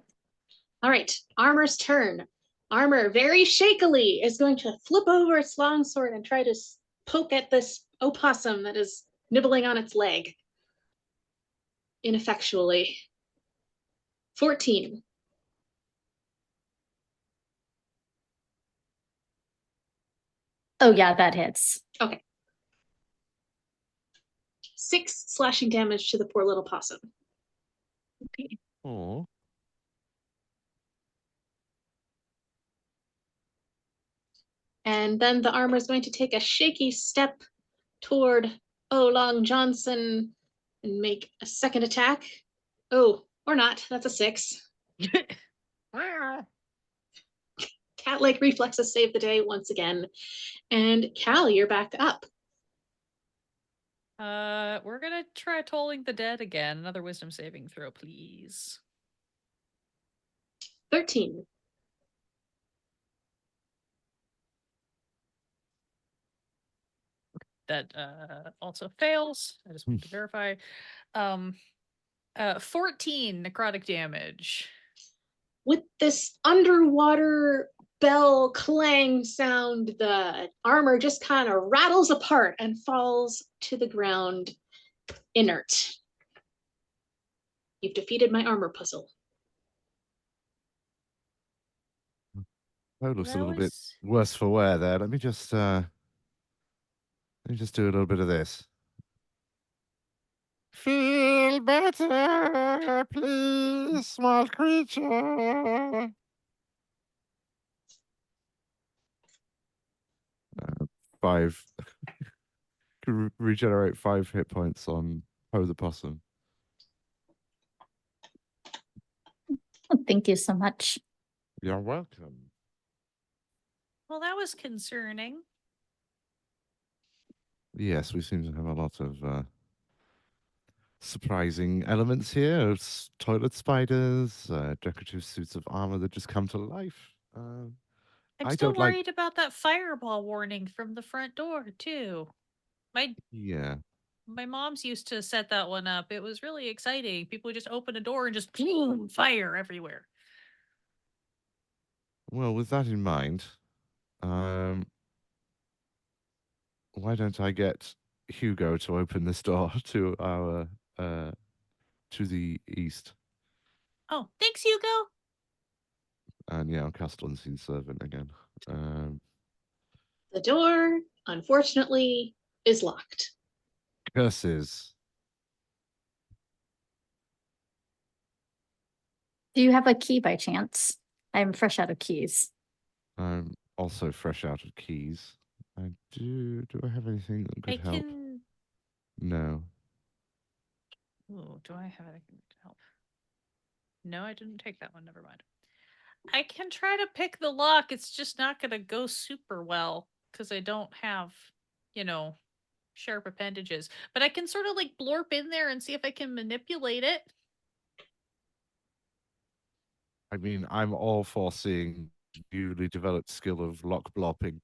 All right. Armor's turn. Armor very shakily is going to flip over its longsword and try to poke at this opossum that is nibbling on its leg. Ineffectually. 14. Oh yeah, that hits. 6 slashing damage to the poor little possum. Okay. Oh. And then the armor is going to take a shaky step toward Olong Johnson and make a second attack. Oh, or not. That's a 6. Cat-like reflexes save the day once again. And Cal, you're back up. We're gonna try tolling the dead again. Another wisdom saving throw, please. 13. That also fails. I just want to verify. 14 necrotic damage. With this underwater bell clang sound, the armor just kind of rattles apart and falls to the ground inert. You've defeated my armor puzzle. That looks a That little bit was- worse for wear there. Let me just do a little bit of this. Feel better, please, small creature. 5 regenerate 5 hit points on Poe the Possum. Thank you so much. You're welcome. Well, that was concerning. Yes, we seem to have a lot of surprising elements here. Toilet spiders, decorative suits of armor that just come to life. I'm I still don't like- worried about that fireball warning from the front door too. Yeah. My mom's used to set that one up. It was really exciting. People would just open a door and just boom, fire everywhere. Well, with that in mind, why don't I get Hugo to open this door to our to the east? Oh, thanks, Hugo. And yeah, I'll cast Unseen Servant again. The door, unfortunately, is locked. Curses. Do you have a key by chance? I'm fresh out of keys. I'm also fresh out of keys. Do I have anything that I could help? can. No. Ooh, do I have anything to help? No, I didn't take that one. Never mind. I can try to pick the lock. It's just not going to go super well because I don't have, sharp appendages. But I can sort of like blorp in there and see if I can manipulate it. I mean, I'm all for seeing newly developed skill of lock blopping.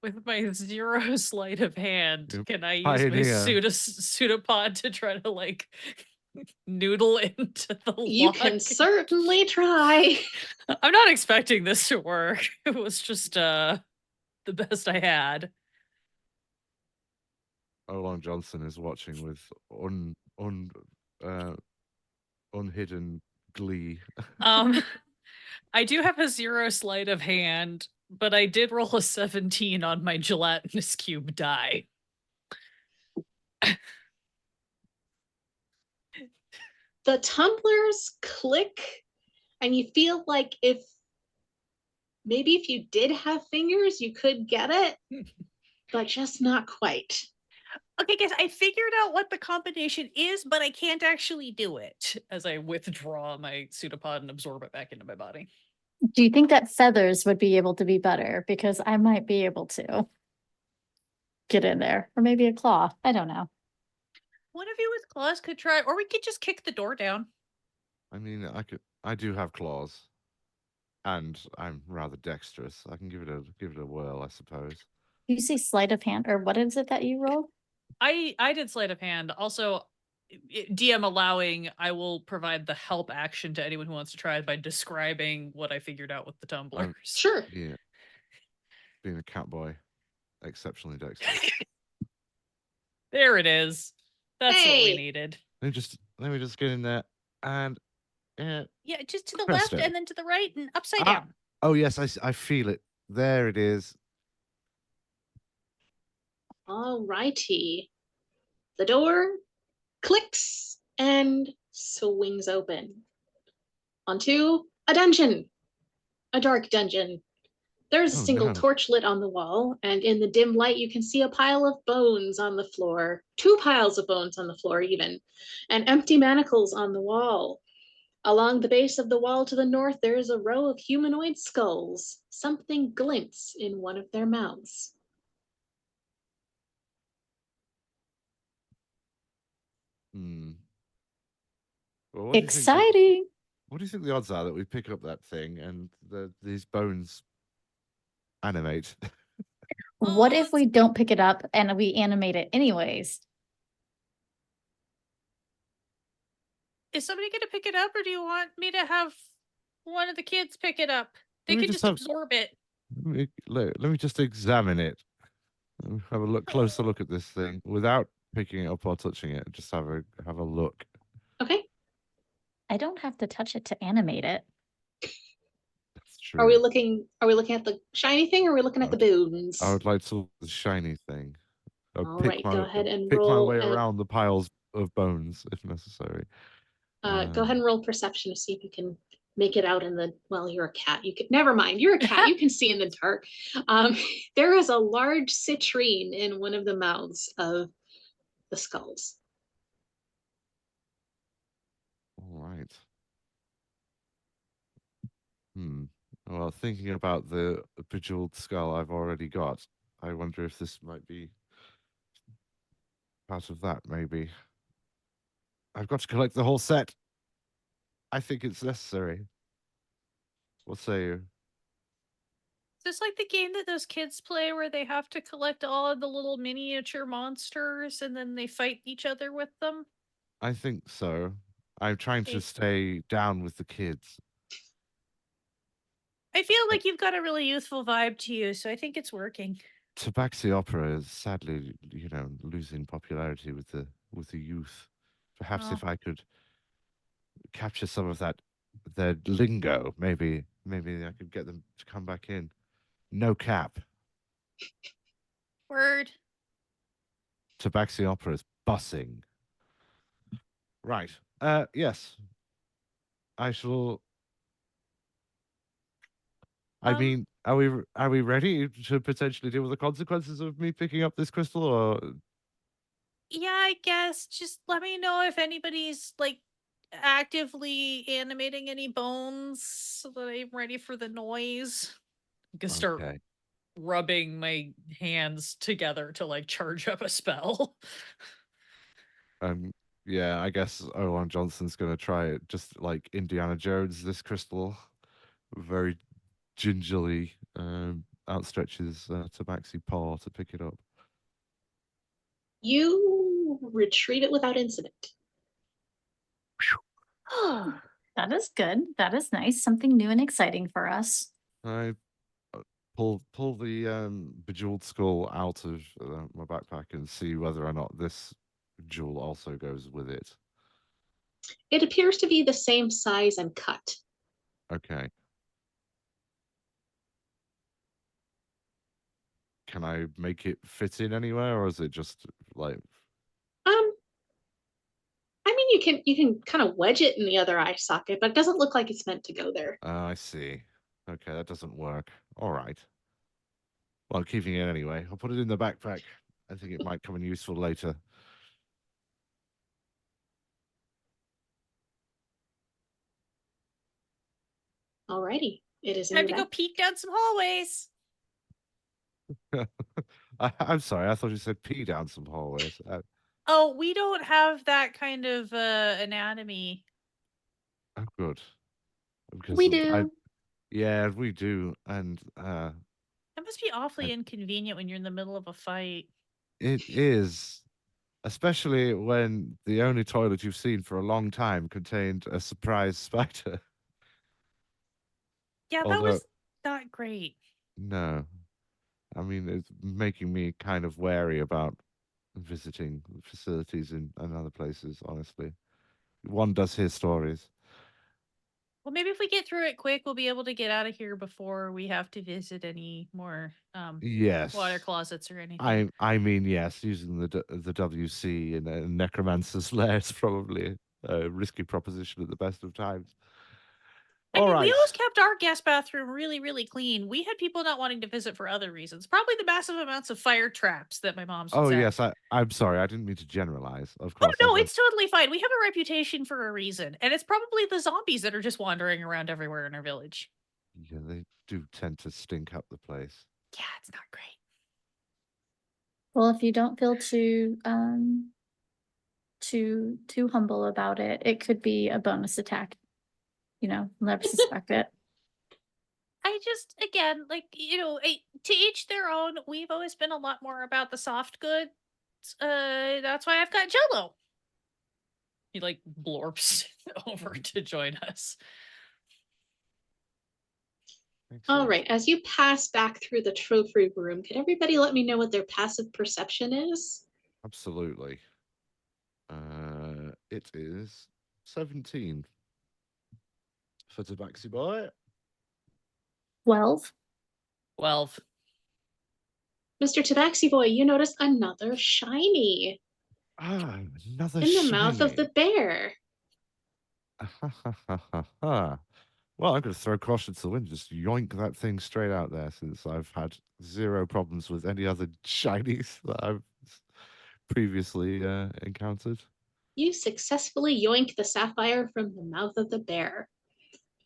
With my 0 sleight of hand, Yep. can I use Pioneer. my pseudopod to try to like noodle into the You lock? can certainly try. I'm not expecting this to work. It was just the best I had. Olon Johnson is watching with unhidden glee. I do have a 0 sleight of hand, but I did roll a 17 on my gelatinous cube die. The tumblers click, and you feel like if you did have fingers, you could get it, but just not quite. Okay, guys, I figured out what the combination is, but I can't actually do it as I withdraw my pseudopod and absorb it back into my body. Do you think that feathers would be able to be better? Because I might be able to get in there. Or maybe a claw. I don't know. One of you with claws could try, or we could just kick the door down. I mean, I do have claws, and I'm rather dexterous. I can give it a whirl, I suppose. You say sleight of hand, or what is it that you rolled? I did sleight of hand. Also, DM allowing, I will provide the help action to anyone who wants to try it by describing what I figured out with the tumblers. Sure. Yeah. Being a cat boy, exceptionally dexterous. There it is. That's what we Hey. needed. Let me just get in there and Yeah, just to the Presto. left and then to the right and upside Ah. down. oh yes, I feel it. There it is. All righty. The door clicks and swings open onto a dungeon, a dark dungeon. There's a Oh, single no. torch lit on the wall, and in the dim light, you can see a pile of bones on the floor, 2 piles of bones on the floor, even, and empty manacles on the wall. Along the base of the wall to the north, there is a row of humanoid skulls. Something glints in one of their mouths. Hmm. Well, what do you think Exciting. what do you think the odds are that we pick up that thing and these bones animate? What if we don't pick it up and we animate it anyways? Is somebody going to pick it up, or do you want me to have one of the kids pick it up? They Let me can just just have- absorb it. Let me just examine it. Let me have a closer look at this thing without picking it up or touching it. Just have a look. Okay. I don't have to touch it to animate it. That's true. Are we looking at the shiny thing, or are we looking at the bones? I would like to look at the shiny thing. I'll All right, go ahead and pick my roll way a- around the piles of bones if necessary. Go ahead and roll perception to see if you can make it out in the, well, you're a cat. You could, never mind, you're a cat. You can see in the dark. There is a large citrine in one of the mouths of the skulls. All right. Well, thinking about the bejeweled skull I've already got, I wonder if this might be part of that, maybe. I've got to collect the whole set. I think it's necessary. What say you? Is this like the game that those kids play where they have to collect all of the little miniature monsters and then they fight each other with them? I think so. I'm trying to Okay. stay down with the kids. I feel like you've got a really youthful vibe to you, so I think it's working. Tabaxi opera is sadly, losing popularity with the youth. Perhaps Oh. if I could capture some of that, their lingo, maybe I could get them to come back in. No cap. Word. Tabaxi opera is bussing. Right. Yes. I shall. I Um, mean, are we ready to potentially deal with the consequences of me picking up this crystal, or Yeah, I guess just let me know if anybody's like actively animating any bones so that I'm ready for the noise. I'm gonna start okay? rubbing my hands together to like charge up a spell. Yeah, I guess Owen Johnson's gonna try it, just like Indiana Jones. This crystal, very gingerly, outstretches Tabaxi paw to pick it up. You retrieve it without incident. Oh, that is good. That is nice. Something new and exciting for us. I pull the bejeweled skull out of my backpack and see whether or not this jewel also goes with it. It appears to be the same size and cut. Okay. Can I make it fit in anywhere, or is it just like? I mean, you can kind of wedge it in the other eye socket, but it doesn't look like it's meant to go there. I see. Okay, that doesn't work. All right. Well, I'm keeping it anyway. I'll put it in the backpack. I think it might come in useful later. Alrighty, it is in Time your to go back. peek down some hallways. I'm sorry. I thought you said pee down some hallways. Oh, we don't have that kind of anatomy. Oh, good. Because We do. yeah, we do, and That must be awfully inconvenient when you're in the middle of a fight. it is, especially when the only toilet you've seen for a long time contained a surprise spider. Yeah, that Although, was not great. no, I mean, it's making me kind of wary about visiting facilities in other places, honestly. One does hear stories. Well, maybe if we get through it quick, we'll be able to get out of here before we have to visit any more Yes. water closets or anything. I mean, yes, using the WC in a necromancer's lair is probably a risky proposition at the best of times. I All mean, we right. always kept our guest bathroom really, really clean. We had people not wanting to visit for other reasons. Probably the massive amounts of fire traps that my mom's Oh, was at. yes, I'm sorry. I didn't mean to generalize. Of Oh course. no, it's totally fine. We have a reputation for a reason, and it's probably the zombies that are just wandering around everywhere in our village. Yeah, they do tend to stink up the place. Yeah, it's not great. Well, if you don't feel too too humble about it, it could be a bonus attack. Never suspect it. I just, again, like, to each their own. We've always been a lot more about the soft goods. That's why I've got Jello. He like blorps over to join us. All Excellent. right, as you pass back through the trophy room, could everybody let me know what their passive perception is? Absolutely. It is 17 for Tabaxi Boy. 12. 12. Mr. Tabaxi Boy, you notice another shiny Ah, another in the mouth of shiny. the bear. Well, I'm going to throw caution to the wind, just yoink that thing straight out there, since I've had zero problems with any other shinies that I've previously encountered. You successfully yoink the sapphire from the mouth of the bear.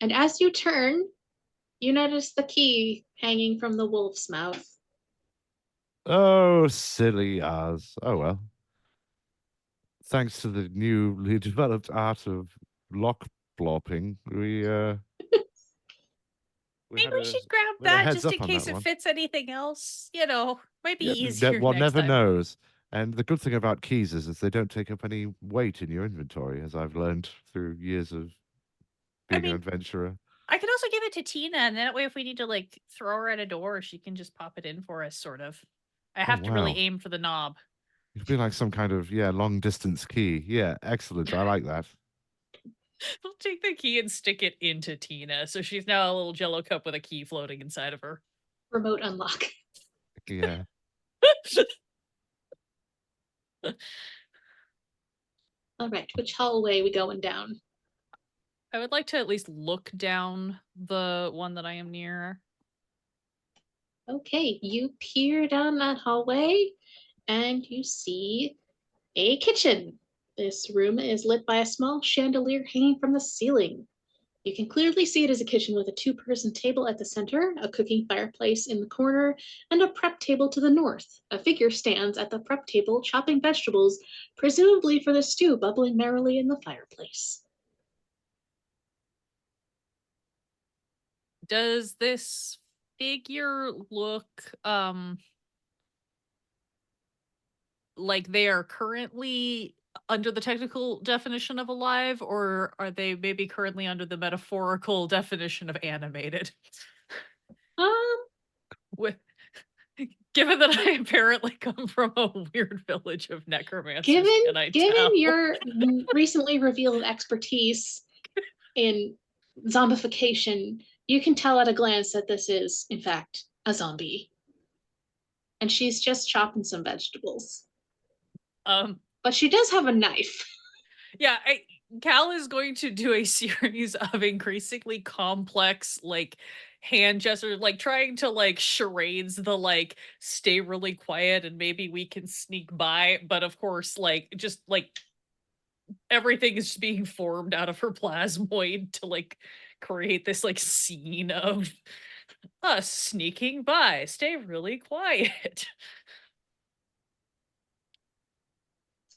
And as you turn, you notice the key hanging from the wolf's mouth. Oh, silly Oz. Oh well. Thanks to the newly developed art of lock blopping, we Maybe had we a should grab we had a that heads just up in on case that it one. fits anything else. You know, might be Yeah, easier one next never time. knows. And the good thing about keys is they don't take up any weight in your inventory, as I've learned through years of being an mean, adventurer. I could also give it to Tina, and that way, if we need to like throw her at a door, she can just pop it in for us. Sort of. I have to really Wow. aim for the knob. It'd be like some kind of long distance key. Yeah, excellent. I like that. We'll take the key and stick it into Tina, so she's now a little Jello cup with a key floating inside of her. Remote unlock. Yeah. All right, which hallway we going down? I would like to at least look down the one that I am near. Okay, you peer down that hallway and you see a kitchen. This room is lit by a small chandelier hanging from the ceiling. You can clearly see it as a kitchen with a two-person table at the center, a cooking fireplace in the corner, and a prep table to the north. A figure stands at the prep table chopping vegetables, presumably for the stew bubbling merrily in the fireplace. Does this figure look like they are currently under the technical definition of alive, or are they maybe currently under the metaphorical definition of animated? Um, With given that I apparently come from a weird village of necromancers, can I given tell? your recently revealed expertise in zombification, you can tell at a glance that this is, in fact, a zombie. And she's just chopping some vegetables. But she does have a knife. Yeah, Cal is going to do a series of increasingly complex, like, hand gestures, like trying to like charades the like stay really quiet and maybe we can sneak by, but of course, like just like everything is being formed out of her plasmoid to like create this like scene of us sneaking by. Stay really quiet.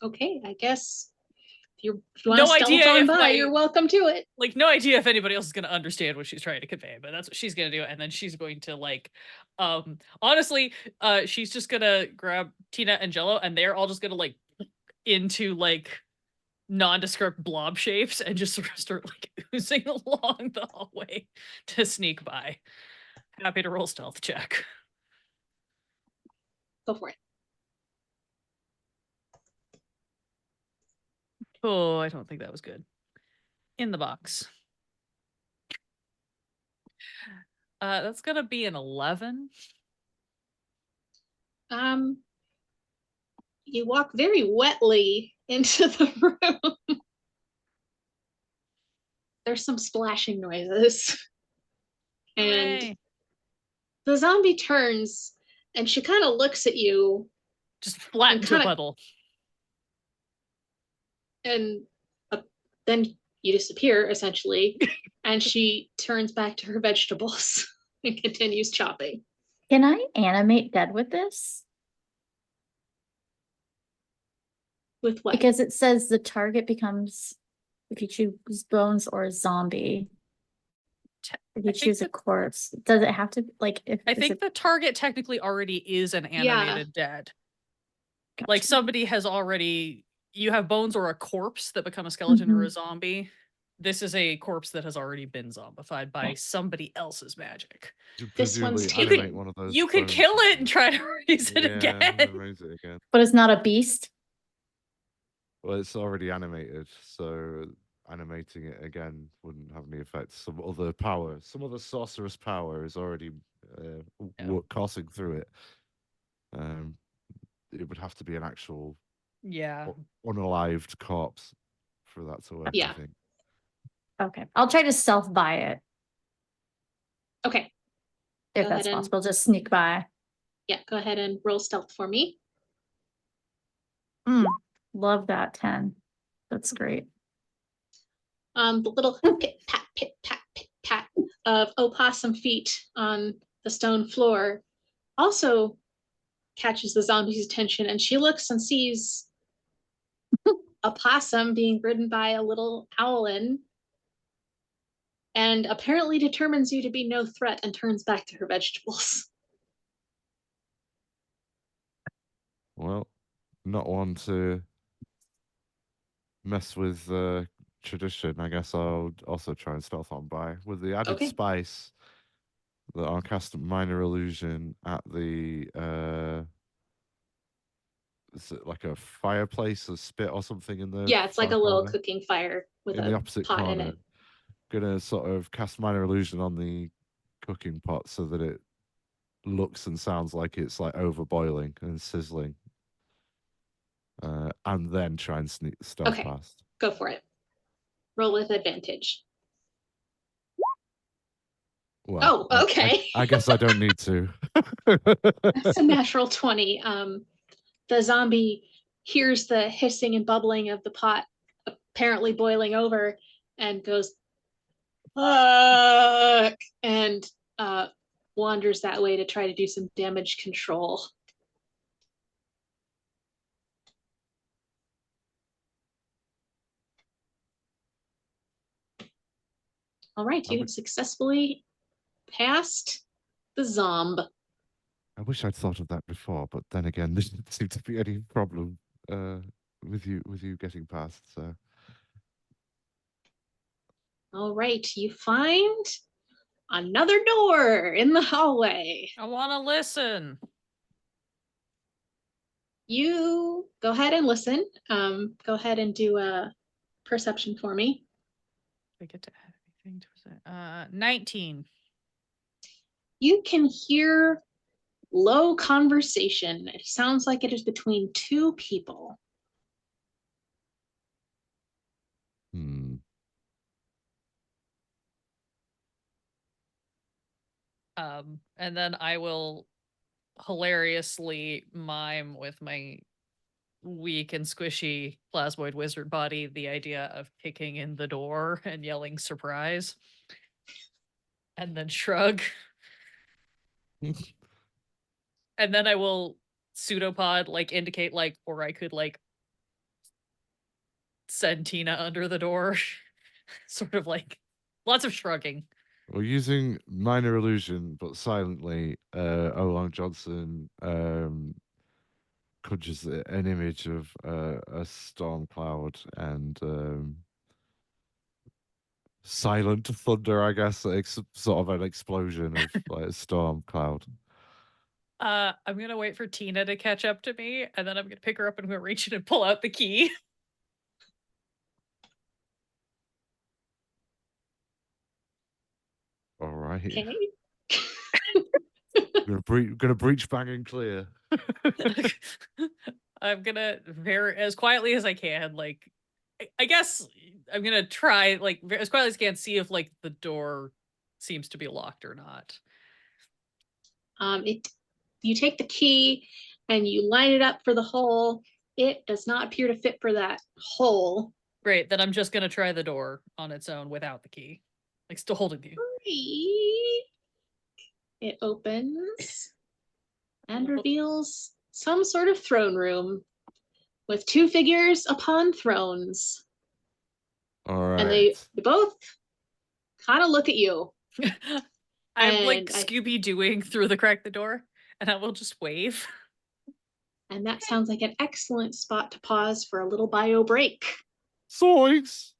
Okay, I guess if you want No to stealth idea on if by, you're welcome to it. like no idea if anybody else is going to understand what she's trying to convey, but that's what she's going to do. And then she's going to like honestly she's just going to grab Tina and Jello and they're all just going to like into like nondescript blob shapes and just sort of start like oozing along the hallway to sneak by. Happy to roll stealth check. Go for it. Oh, I don't think that was good. In the box. That's gonna be an 11. You walk very wetly into the room. There's some splashing noises. And Hooray. the zombie turns and she kind of looks at you Just flattened to a kinda- puddle. and then you disappear essentially. And she turns back to her vegetables and continues chopping. Can I animate dead with this? With what? Because it says the target becomes, if you choose bones or a zombie. If you I think choose a that- corpse, does it have to like? If I is think it, the target technically already is an Yeah. animated dead. Like gotcha. somebody has already, you have bones or a corpse that become a skeleton or a zombie. This is a corpse that has already been zombified by somebody else's magic. This one's Presumably taken. animate one of those You could bones kill it and- and try to raise it Yeah, again. raise it again. But it's not a beast. Well, it's already animated, so animating it again wouldn't have any effect. Some other power, some other sorcerous power is already Yeah. coursing through it. It would have to be an actual Yeah. unalived corpse for that to work. Yeah. I think. Okay, I'll try to stealth buy it if Go that's ahead and- possible, just sneak by. Yeah, go ahead and roll stealth for me. Love that 10. That's great. The little pit pat of opossum feet on the stone floor also catches the zombie's attention, and she looks and sees a possum being ridden by a little owlin, and apparently determines you to be no threat and turns back to her vegetables. Well, not one to mess with tradition. I guess I'll also try and stealth on by with the added Okay. spice that I'll cast minor illusion at the is it like a fireplace, a spit or something in the Yeah, it's like far a little corner? cooking fire with In the a opposite pot corner. in it. Gonna sort of cast minor illusion on the cooking pot so that it looks and sounds like it's like over boiling and sizzling. And then try and sneak stealth Okay. past. Go for it. Roll with advantage. Well, Oh, okay. I guess I don't need to. That's a natural 20. The zombie hears the hissing and bubbling of the pot apparently boiling over and goes, fuck, and wanders that way to try to do some damage control. All right, you have successfully passed the zomb. I wish I'd thought of that before, but then again, there didn't seem to be any problem with you getting past. So All right, you find another door in the hallway. I want to listen. You go ahead and listen. Go ahead and do a perception for me. I get to add anything to it. 19. You can hear low conversation. It sounds like it is between two people. And then I will hilariously mime with my weak and squishy plasmoid wizard body the idea of kicking in the door and yelling surprise. And then shrug. And then I will pseudopod like indicate like, or I could like send Tina under the door. Sort of like lots of shrugging. we're using minor illusion, but silently. Olong Johnson conjures an image of a storm cloud and silent thunder, I guess, sort of an explosion of like a storm cloud. I'm gonna wait for Tina to catch up to me, and then I'm gonna pick her up and I'm gonna reach in and pull out the key. All right. Okay. Gonna breach bang and clear. I'm gonna very as quietly as I can, like I guess I'm gonna try like as quietly as I can see if like the door seems to be locked or not. You take the key and you line it up for the hole. It does not appear to fit for that hole. Great, then I'm just gonna try the door on its own without the key. Like still holding the key. It opens and reveals some sort of throne room with two figures upon thrones. All right. And they both kind of look at you. I'm like And Scooby-Dooing through the crack the door, and I will just wave. And that sounds like an excellent spot to pause for a little bio break. Zoinks!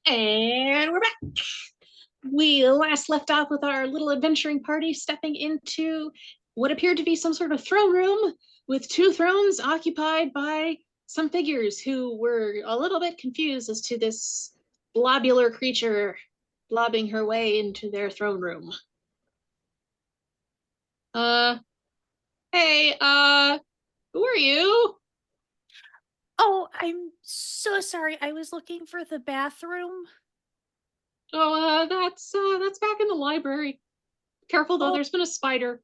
And we're back. We last left off with our little adventuring party stepping into what appeared to be some sort of throne room with 2 thrones occupied by some figures who were a little bit confused as to this blobular creature blobbing her way into their throne room. Hey, who are you? Oh, I'm so sorry. I was looking for the bathroom. Oh, that's back in the library. Careful though, Oh. there's been a spider.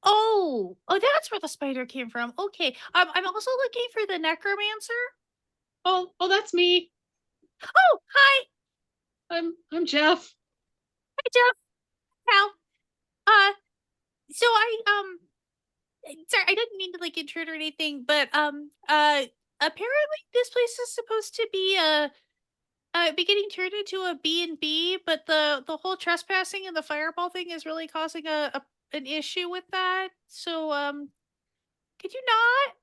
Oh, that's where the spider came from. Okay. I'm also looking for the necromancer. Oh, that's me. Oh, hi. I'm Jeff. Hi, Jeff. How? So sorry, I didn't mean to like intrude or anything, but apparently this place is supposed to be be getting turned into a B&B, but the whole trespassing and the fireball thing is really causing an issue with that. So could you not?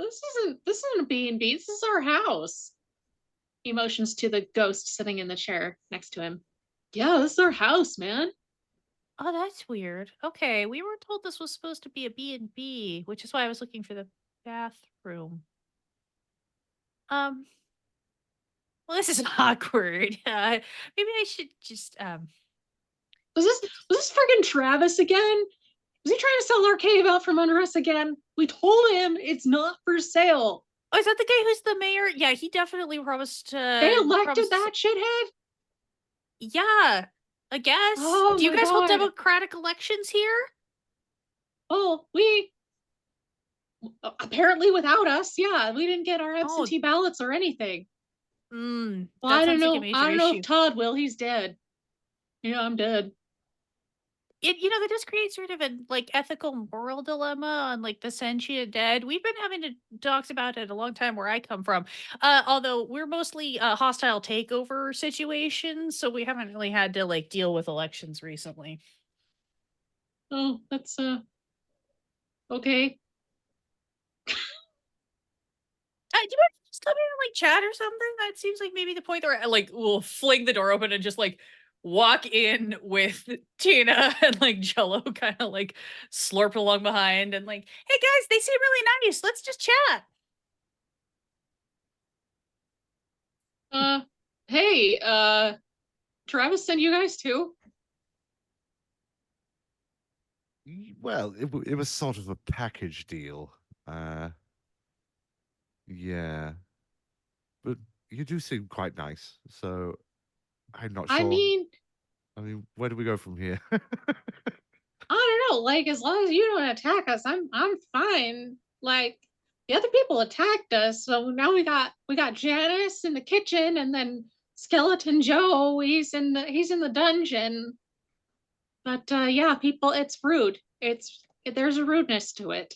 This isn't a B&B. This is our house. He motions to the ghost sitting in the chair next to him. Yeah, this is our house, man. Oh, that's weird. Okay, we were told this was supposed to be a B&B, which is why I was looking for the bathroom. Well, this is awkward. Maybe I should just Was this friggin' Travis again? Was he trying to sell our cave out from under us again? We told him it's not for sale. Oh, is that the guy who's the mayor? Yeah, he definitely promised They elected promised- that shithead? Yeah, I guess. Oh Do you my guys hold God. democratic elections here? Oh, we apparently without us, yeah, we didn't get our absentee ballots or anything. Well, Well, that I don't sounds like a know. major I don't know issue. if Todd will. He's dead. Yeah, I'm dead. That does create sort of a like ethical moral dilemma on like the sentient dead. We've been having to talks about it a long time where I come from. Although we're mostly hostile takeover situations, so we haven't really had to like deal with elections recently. Oh, that's okay. Do you want to just come in and like chat or something? That seems like maybe the point where I like will fling the door open and just like walk in with Tina and like Jello kind of like slurp along behind and like, hey guys, they seem really nice. Let's just chat. Hey, Travis sent you guys too? Well, it was sort of a package deal. Yeah. But you do seem quite nice, so I'm not sure. I mean, where do we go from here? I don't know. Like, as long as you don't attack us, I'm fine. Like, the other people attacked us, so now we got Janice in the kitchen, and then Skeleton Joe. He's in the dungeon. But yeah, people, it's rude. There's a rudeness to it.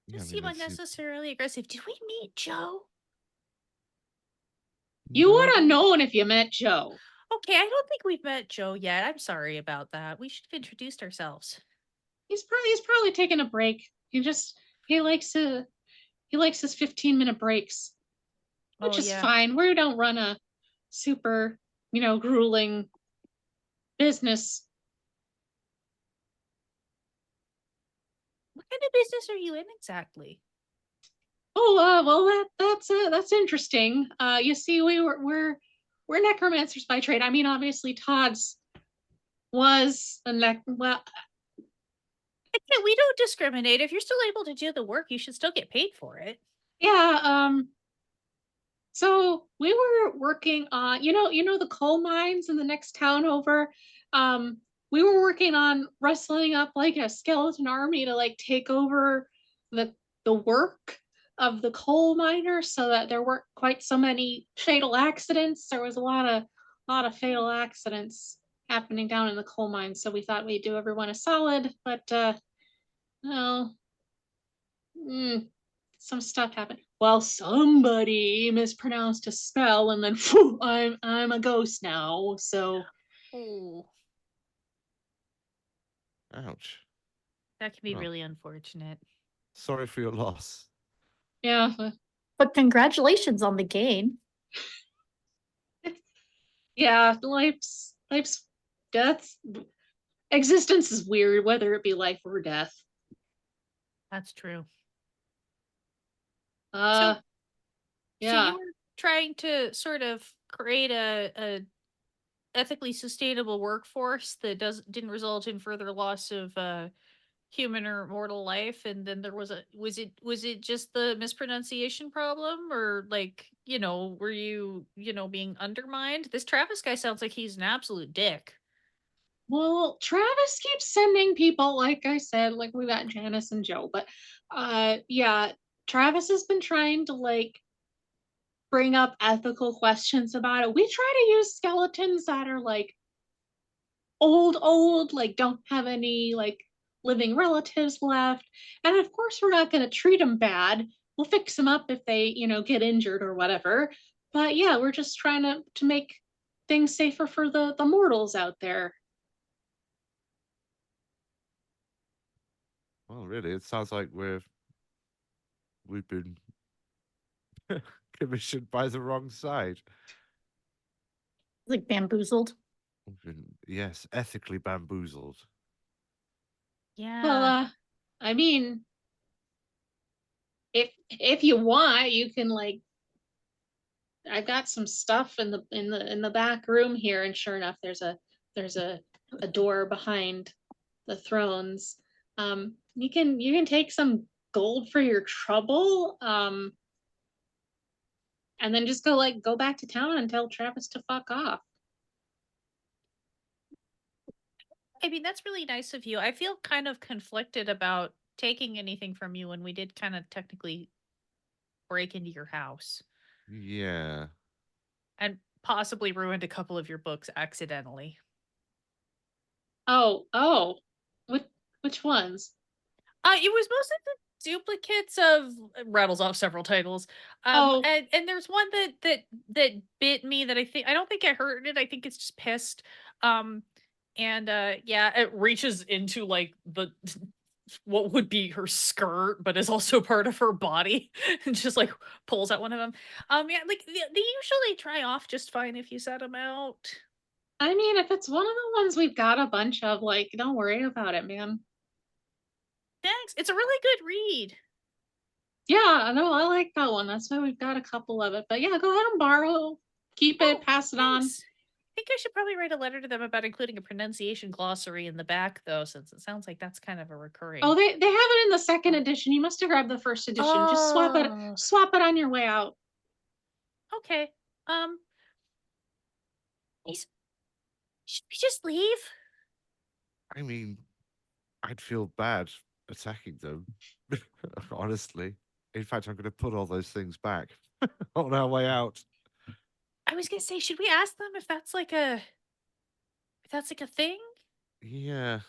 You Yeah, seem it seems- unnecessarily aggressive. Did we meet Joe? You No, would have known if you met Joe. Okay, I don't think we've met Joe yet. I'm sorry about that. We should have introduced ourselves. He's probably taking a break. He likes his 15-minute breaks, which Oh, is yeah. fine. We don't run a super, grueling business. What kind of business are you in exactly? Oh, well, that's interesting. You see, we're necromancers by trade. I mean, obviously, Todd's was well, Yeah, we don't discriminate. If you're still able to do the work, you should still get paid for it. yeah. So we were working on, the coal mines in the next town over. We were working on rustling up like a skeleton army to like take over the work of the coal miners so that there weren't quite so many fatal accidents. There was a lot of fatal accidents happening down in the coal mines. So we thought we'd do everyone a solid, but well, some stuff happened. Well, somebody mispronounced a spell, and then phew, I'm a ghost now. So Oh, Ouch. that can be Oh. really unfortunate. Sorry for your loss. yeah, But congratulations on the gain. Yeah, life's death's existence is weird, whether it be life or death. That's true. Uh, So yeah. you were trying to sort of create a ethically sustainable workforce that didn't result in further loss of human or mortal life, and then there was it just the mispronunciation problem, or like, were you being undermined? This Travis guy sounds like he's an absolute dick. Well, Travis keeps sending people, like I said, like we got Janice and Joe, but yeah, Travis has been trying to like bring up ethical questions about it. We try to use skeletons that are like old, like don't have any like living relatives left. And of course, we're not going to treat them bad. We'll fix them up if they, get injured or whatever. But yeah, we're just trying to make things safer for the mortals out there. Well, really, it sounds like we've been commissioned by the wrong side. Like bamboozled. We've been, yes, ethically bamboozled. Yeah. Well, I mean, if you want, you can like. I've got some stuff in the back room here, and sure enough, there's a door behind the thrones. You can take some gold for your trouble. And then just go back to town and tell Travis to fuck off. I mean, that's really nice of you. I feel kind of conflicted about taking anything from you when we did kind of technically break into your house Yeah. and possibly ruined a couple of your books accidentally. Oh, which ones? It was mostly the duplicates of rattles off several titles. Oh. And there's one that bit me that I don't think I heard it. I think it's just pissed. And yeah, it reaches into like the what would be her skirt, but is also part of her body, and just like pulls out one of them. Yeah, like they usually dry off just fine if you set them out. I mean, if it's one of the ones we've got a bunch of, like, don't worry about it, man. Thanks. It's a really good read. Yeah, no, I like that one. That's why we've got a couple of it. But yeah, go ahead and borrow, keep it, pass it on. Thanks. I think I should probably write a letter to them about including a pronunciation glossary in the back, though, since it sounds like that's kind of a recurring. Oh, they have it in the second edition. You must have grabbed the first edition. Just swap it on your way out. Okay. Should we just leave? I mean, I'd feel bad attacking them, honestly. In fact, I'm going to put all those things back on our way out. I was gonna say, should we ask them if that's like a thing? Yeah.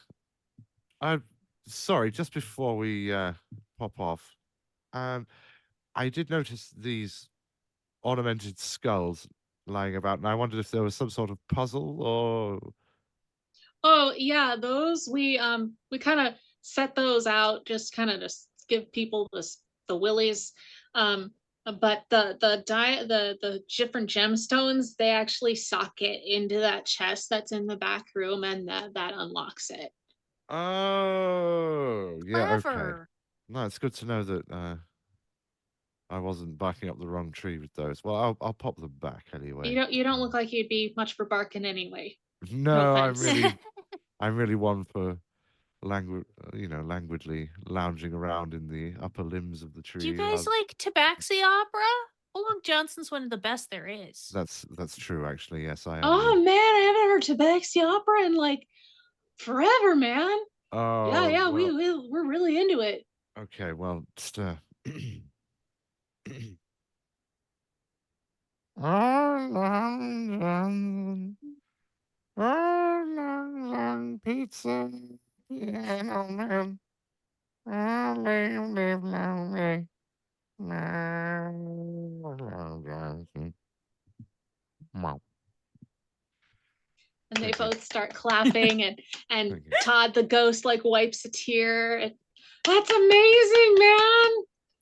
I'm sorry, just before we pop off, I did notice these ornamented skulls lying about, and I wondered if there was some sort of puzzle or. Oh yeah, those we kind of set those out just kind of to give people the willies. But the different gemstones, they actually socket into that chest that's in the back room, and that unlocks it. Oh, yeah, okay. Clever. No, it's good to know that I wasn't barking up the wrong tree with those. Well, I'll pop them back anyway. You don't look like you'd be much for barking anyway. No, offense. I'm really one for languidly lounging around in the upper limbs of the tree. Do you guys like Tabaxi opera? Oolong Johnson's one of the best there is. That's true, actually. Yes, I am. Oh man, I haven't heard Tabaxi opera in like forever, man. Oh Yeah, well, we're really into it. okay, well, just pizza. Piano man. Wow. And they Thank you. both start clapping, and Thank you. Todd the ghost like wipes a tear. That's amazing, man.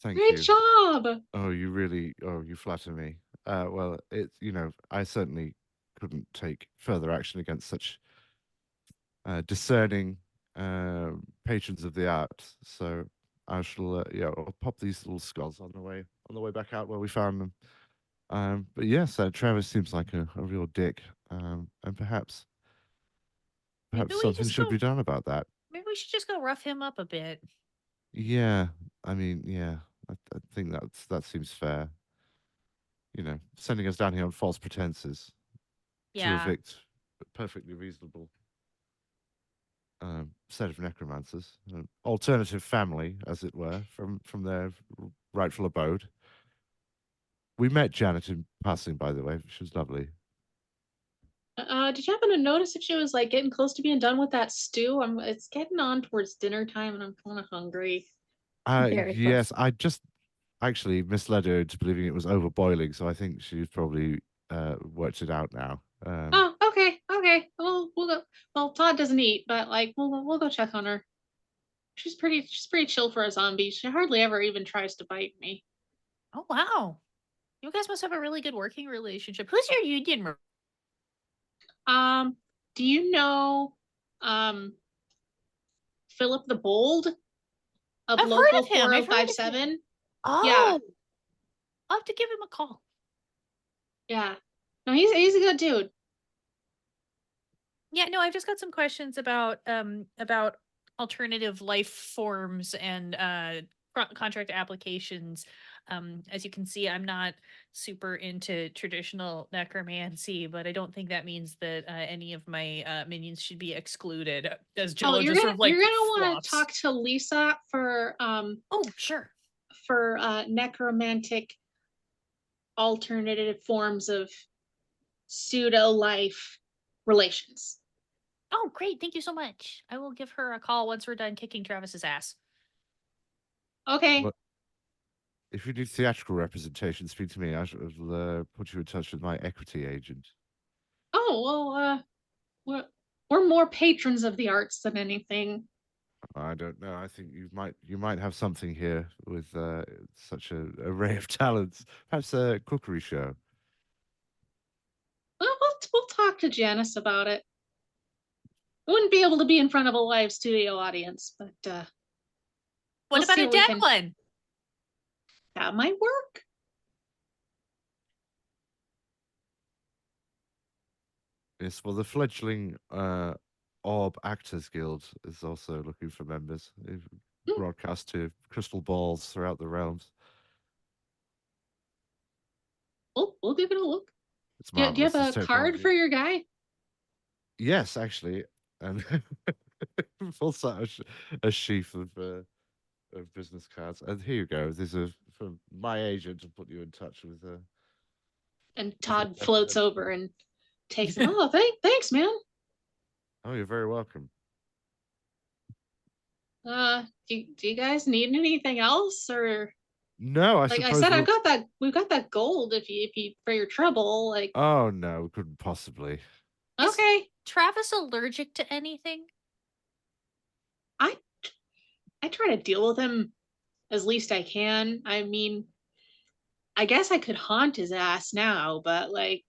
Thank Great you. job. Oh, you flatter me. well, I certainly couldn't take further action against such discerning patrons of the arts. So I shall, I'll pop these little skulls on the way back out where we found them. But yes, Travis seems like a real dick, and perhaps Maybe we something just should go. be done about that. Maybe we should just go rough him up a bit. Yeah, I mean, yeah, I think that seems fair. Sending us down here on false pretenses to Yeah. evict a perfectly reasonable set of necromancers, an alternative family, as it were, from their rightful abode. We met Janet in passing, by the way. She was lovely. Did you happen to notice if she was like getting close to being done with that stew? It's getting on towards dinner time and I'm kind of hungry. Very Yes, close. I just actually misled her into believing it was overboiling, so I think she's probably worked it out now. Oh, okay, okay. We'll go. Well, Todd doesn't eat, but like we'll go check on her. She's pretty chill for a zombie. She hardly ever even tries to bite me. Oh wow. You guys must have a really good working relationship. Who's your union? Do you know Philip the Bold of I've heard Local of him. I've heard of him. 4057? Oh, Yeah. I'll have to give him a call. Yeah. No, he's a good dude. Yeah, no, I've just got some questions about alternative life forms and contract applications. As you can see, I'm not super into traditional necromancy, but I don't think that means that any of my minions should be excluded. As Jello just sort of like you're gonna want flops. to talk to Lisa for Oh, sure. necromantic alternative forms of pseudo life relations. Oh, great. Thank you so much. I will give her a call once we're done kicking Travis's ass. Okay. Well, if you need theatrical representation, speak to me. I shall put you in touch with my equity agent. Oh well, we're more patrons of the arts than anything. I don't know. I think you might have something here with such a array of talents. Perhaps a cookery show. Well, we'll talk to Janice about it. I wouldn't be able to be in front of a live studio audience, but What we'll about see a what we dead can- one? that might work. Yes, well, the fledgling Orb Actors Guild is also looking for members. They've broadcast to crystal balls throughout the realms. We'll give it a look. It's Do you marvelous. have this a card technology. for your guy? Yes, actually, and pulls out a sheaf of business cards. And here you go. These are from my agent to put you in touch with. And a Todd floats representative. over and takes it. Oh, thanks, man. Oh, you're very welcome. Do you guys need anything else, or No, I like I suppose said, we'll- we've got that gold if you for your trouble. Like, Oh no, we couldn't possibly. Is- okay, Travis allergic to anything? I try to deal with him as least I can. I mean, I guess I could haunt his ass now, but like,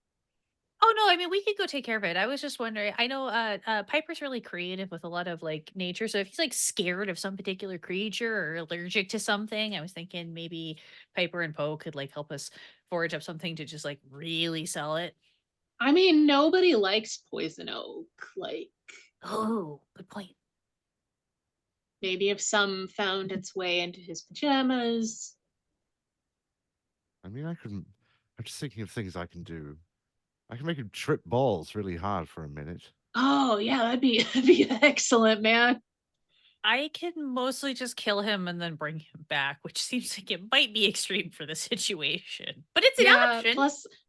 Oh no, I mean we could go take care of it. I was just wondering. I know Piper's really creative with a lot of like nature. So if he's like scared of some particular creature or allergic to something, I was thinking maybe Piper and Poe could like help us forage up something to just like really sell it. I mean, nobody likes poison oak. Like, Oh, good point. maybe if some found its way into his pajamas. I mean, I'm just thinking of things I can do. I can make him trip balls really hard for a minute. Oh yeah, that'd be excellent, man. I can mostly just kill him and then bring him back, which seems like it might be extreme for the situation, but it's an option.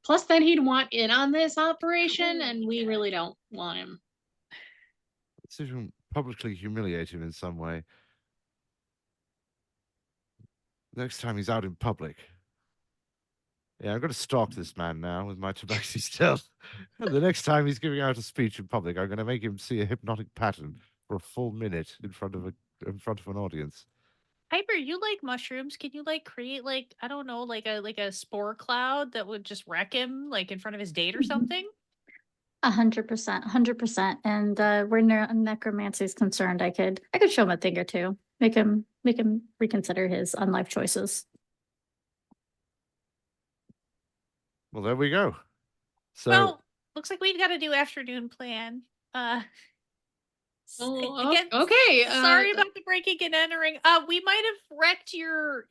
Plus, then he'd want in on this operation, Oh, and we yeah. really don't want him. Let's see if we can publicly humiliate him in some way. Next time he's out in public. Yeah, I'm going to stalk this man now with my tabaxi stealth. And the next time he's giving out a speech in public, I'm going to make him see a hypnotic pattern for a full minute in front of an audience. Piper, you like mushrooms. Can you like create like, I don't know, like a spore cloud that would just wreck him like in front of his date or Mhm. something? 100%, 100%. And where necromancy is concerned, I could show him a thing or two, make him reconsider his unlife choices. Well, there we go. So Well, looks like we've got a new afternoon plan. Again, okay. sorry about the breaking and entering. We might have wrecked your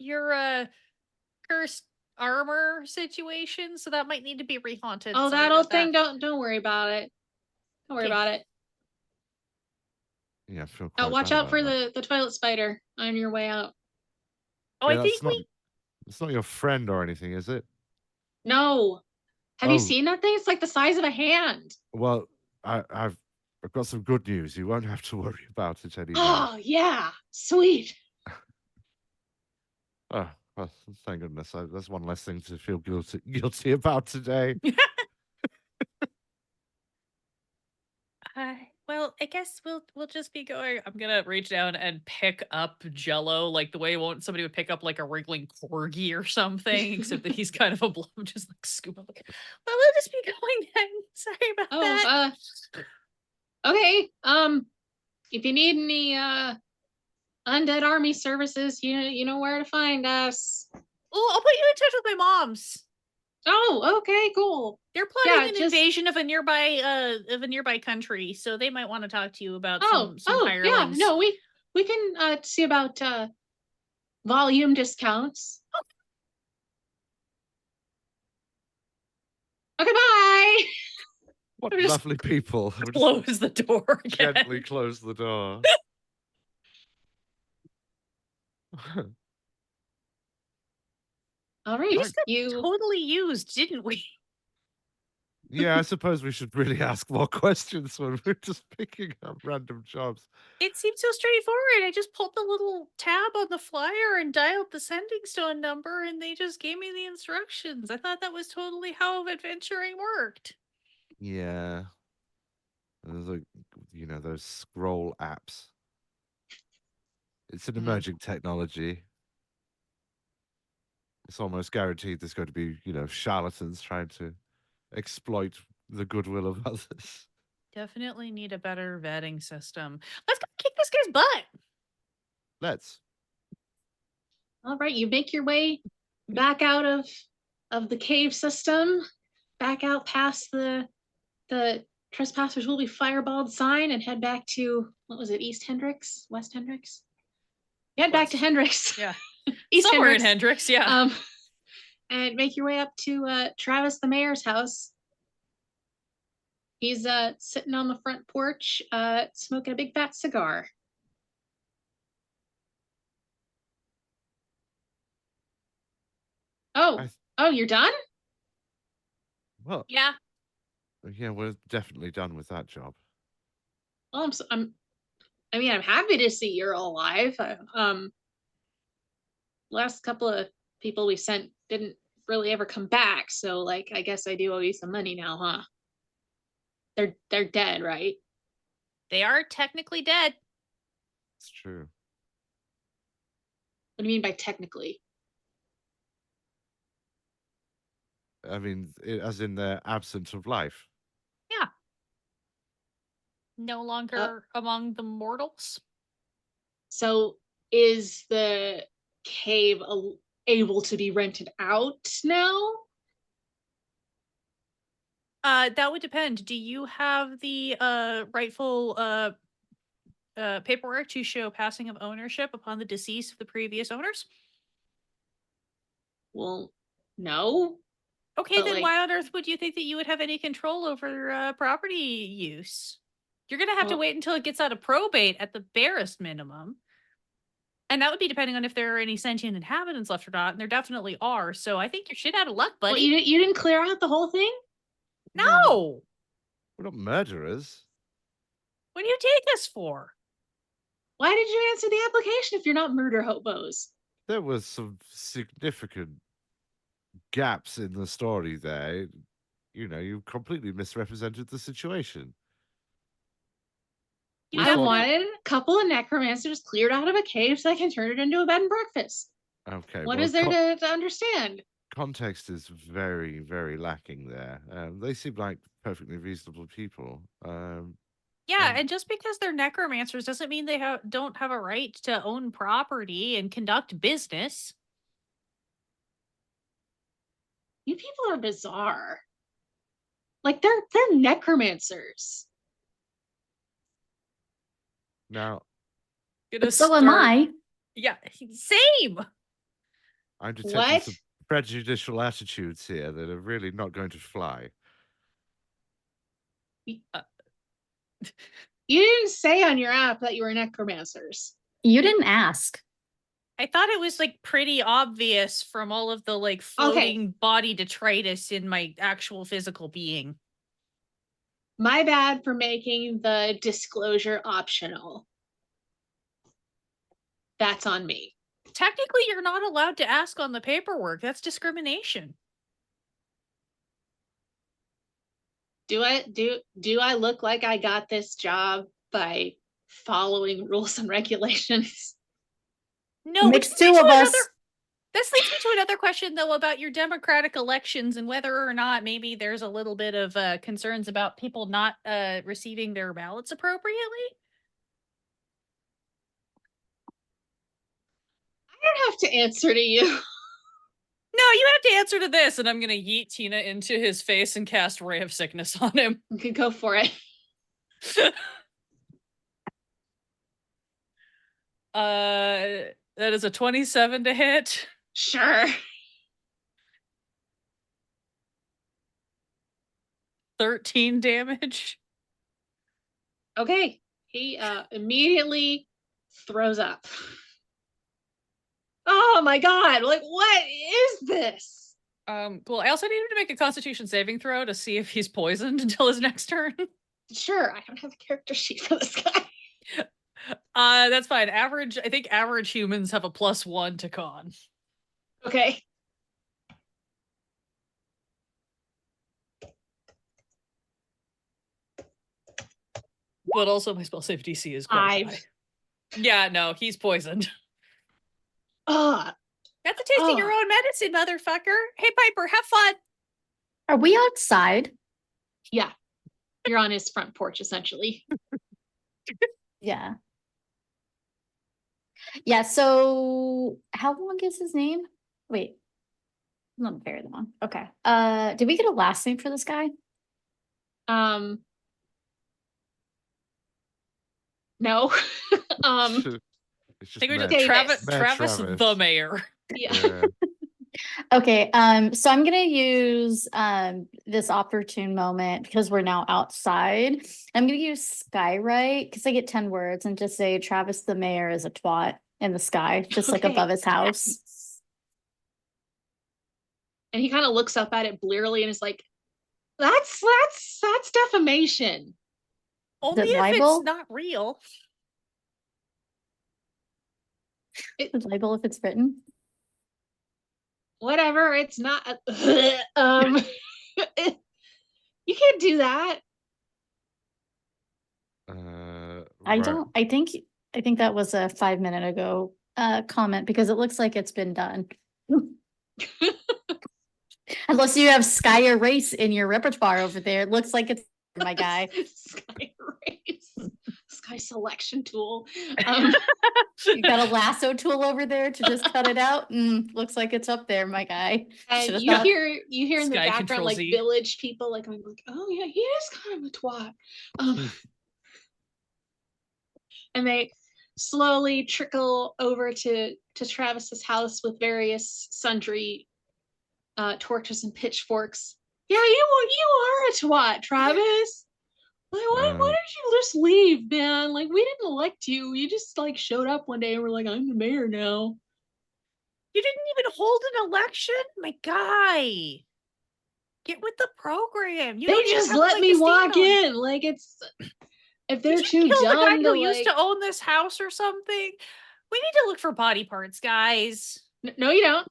cursed armor situation, so that might need to be rehaunted. Oh, Sorry that old about that. thing. Don't worry about it. Don't worry Okay. about it. yeah, I feel quite Watch bad out for about that. the toilet spider on your way out. Oh, Yeah, I think it's not your friend or anything, is it? No. Have you Oh. seen that thing? It's like the size of a hand. Well, I've got some good news. You won't have to worry about it anymore. Oh, yeah. Sweet. Oh, well, thank goodness. That's one less thing to feel guilty about today. well, I guess we'll just be going. I'm gonna reach down and pick up Jello, like the way somebody would pick up like a wriggling corgi or something, except that he's kind of a blob, just like scoop up. Like, well, we'll just be going then. Sorry about that. Okay. If you need any undead army services, you know where to find us. Oh, I'll put you in touch with my moms. Oh, okay, cool. They're planning Yeah, an just- invasion of a nearby country, so they might want to talk to you about some Yeah. hirelings. No, we can see about volume discounts. Okay, bye. What Just lovely people. We'll just close the door again. gently close the door. All We right, just got you. totally used, didn't we? Yeah, I suppose we should really ask more questions when we're just picking up random jobs. It seemed so straightforward. I just pulled the little tab on the flyer and dialed the sending stone number, and they just gave me the instructions. I thought that was totally how adventuring worked. Yeah. There's like, those scroll apps. It's an emerging technology. It's almost guaranteed there's going to be, charlatans trying to exploit the goodwill of others. Definitely need a better vetting system. Let's go kick this guy's butt. Let's. All right, you make your way back out of the cave system, back out past the trespassers will be fireballed sign, and head back to, what was it, East Hendricks, West Hendricks? Head back to West. Hendricks. Yeah. East Somewhere in Hendricks. Hendricks, yeah. And make your way up to Travis the mayor's house. He's sitting on the front porch, smoking a big fat cigar. Oh, you're done? Well, Yeah. yeah, we're definitely done with that job. Well, I'm happy to see you're alive. Last couple of people we sent didn't really ever come back, so like I guess I do owe you some money now, huh? They're dead, right? They are technically dead. It's true. What do you mean by technically? I mean, as in their absence of life. Yeah. No longer among the mortals. So is the cave able to be rented out now? That would depend. Do you have the rightful paperwork to show passing of ownership upon the decease of the previous owners? Well, no. Okay, But, then like- why on earth would you think that you would have any control over property use? You're gonna have to Well- wait until it gets out of probate at the barest minimum. And that would be depending on if there are any sentient inhabitants left or not, and there definitely are. So I think you're shit out of luck, buddy. Well, you didn't clear out the whole thing? No! We're not murderers. What do you take us for? Why did you answer the application if you're not murder hobos? There was some significant gaps in the story there. You completely misrepresented the situation. You I definitely- wanted a couple of necromancers cleared out of a cave so I can turn it into a bed and breakfast. Okay. What well, is there to understand? context is very, very lacking there. They seem like perfectly reasonable people. Yeah, Um, and just because they're necromancers doesn't mean they don't have a right to own property and conduct business. You people are bizarre. Like they're necromancers. Now, Gonna But so am start- I. Yeah, same. I'm detecting What? some prejudicial attitudes here that are really not going to fly. You didn't say on your app that you were necromancers. You didn't ask. I thought it was like pretty obvious from all of the like floating body detritus in my actual physical being. My bad for making the disclosure optional. That's on me. Technically, you're not allowed to ask on the paperwork. That's discrimination. Do I look like I got this job by following rules and regulations? No, which Makes leads two to of us. another- This leads me to another question, though, about your democratic elections and whether or not maybe there's a little bit of concerns about people not receiving their ballots appropriately. I don't have to answer to you. No, you have to answer to this, and I'm gonna yeet Tina into his face and cast Ray of Sickness on him. You can go for it. That is a 27 to hit. Sure. 13 damage. Okay. He immediately throws up. Oh my god, like what is this? Cool. I also need him to make a Constitution saving throw to see if he's poisoned until his next turn. Sure, I don't have a character sheet for this guy. That's fine. I think average humans have a +1 to con. Okay. But also my spell save DC is quite high. Yeah, no, he's poisoned. Ugh. That's a taste of your own medicine, motherfucker. Hey, Piper, have fun. Are we outside? Yeah. You're on his front porch, essentially. Yeah. Yeah, so how long is his name? Wait. Not very long. Okay. Did we get a last name for this guy? No. It's I think we Mayor- just Davis. Travis, Travis the Travis. mayor. Yeah. Yeah. Okay, so I'm gonna use this opportune moment because we're now outside. I'm gonna use Skywrite because I get 10 words and just say Travis the mayor is a twat in the sky, just like Okay. above his house. And he kind of looks up at it blearily and is like, that's defamation. Only if libel? it's not real. It's libel if it's written. Whatever, it's not you can't do that. I don't. I think that was a 5 minute ago comment because it looks like it's been done. Unless you have Sky Erase in your repertoire over there, it looks like it's my guy. Sky Erase. Sky selection tool. You got a lasso tool over there to just cut it out. Looks like it's up there, my guy. And Should've you thought- hear in the Sky background Control like Z. village people like going like, oh yeah, he is kind of a twat. And they slowly trickle over to Travis's house with various sundry torches and pitchforks. Yeah, you are a twat, Travis. Like, why did you just leave, man? Like, we didn't elect you. You just like showed up one day and we're like, I'm the mayor now. You didn't even hold an election? My guy. Get with the program. You They don't even just have a let leg me to stand walk on. in. Like it's if they're Did you too kill the guy dumb who to used like, to own this house or something? We need to look for body parts, guys. No, you don't.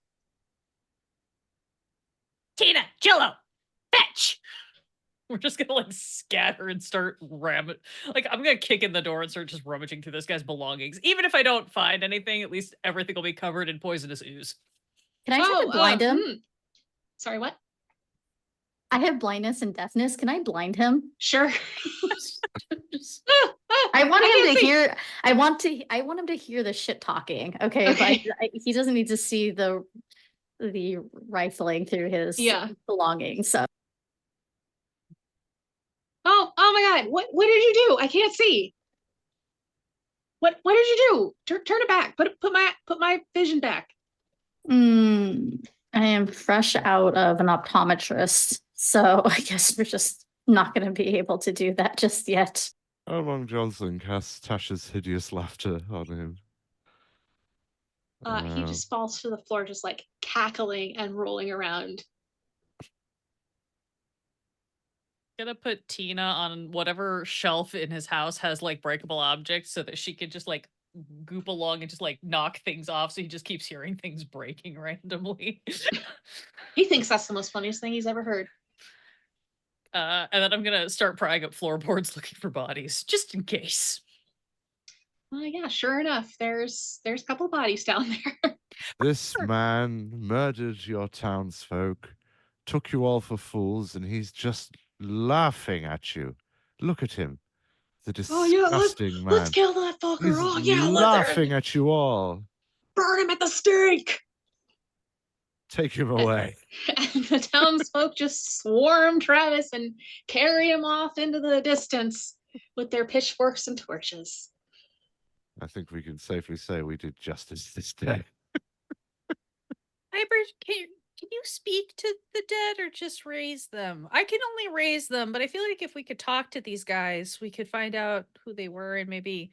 Tina, Jello, fetch. We're just gonna like scatter and start like I'm gonna kick in the door and start just rummaging through this guy's belongings. Even if I don't find anything, at least everything will be covered in poisonous ooze. Can I try to blind him? Sorry, what? I have blindness and deafness. Can I blind him? Sure. I want him can't to see. hear. I want him to hear the shit talking. Okay, Okay. but he doesn't need to see the rifling through his Yeah. belongings. So Oh my God! What did you do? I can't see. What did you do? Turn it back. Put my vision back. I am fresh out of an optometrist, so I guess we're just not going to be able to do that just yet. How long Johnson casts Tasha's hideous laughter on him? He just falls to the floor, just like cackling and rolling around. Gonna put Tina on whatever shelf in his house has like breakable objects so that she could just like goop along and just like knock things off, so he just keeps hearing things breaking randomly. He thinks that's the most funniest thing he's ever heard. And then I'm gonna start prying up floorboards looking for bodies, just in case. Yeah, sure enough, there's a couple of bodies down there. This man murdered your townsfolk, took you all for fools, and he's just laughing at you. Look at him. The disgusting man. Let's kill that fucker. He's Oh yeah, laughing at you all. burn him at the stake. Take him away. And the townsfolk just swarm Travis and carry him off into the distance with their pitchforks and torches. I think we can safely say we did justice this day. Hyper, can you speak to the dead or just raise them? I can only raise them, but I feel like if we could talk to these guys, we could find out who they were and maybe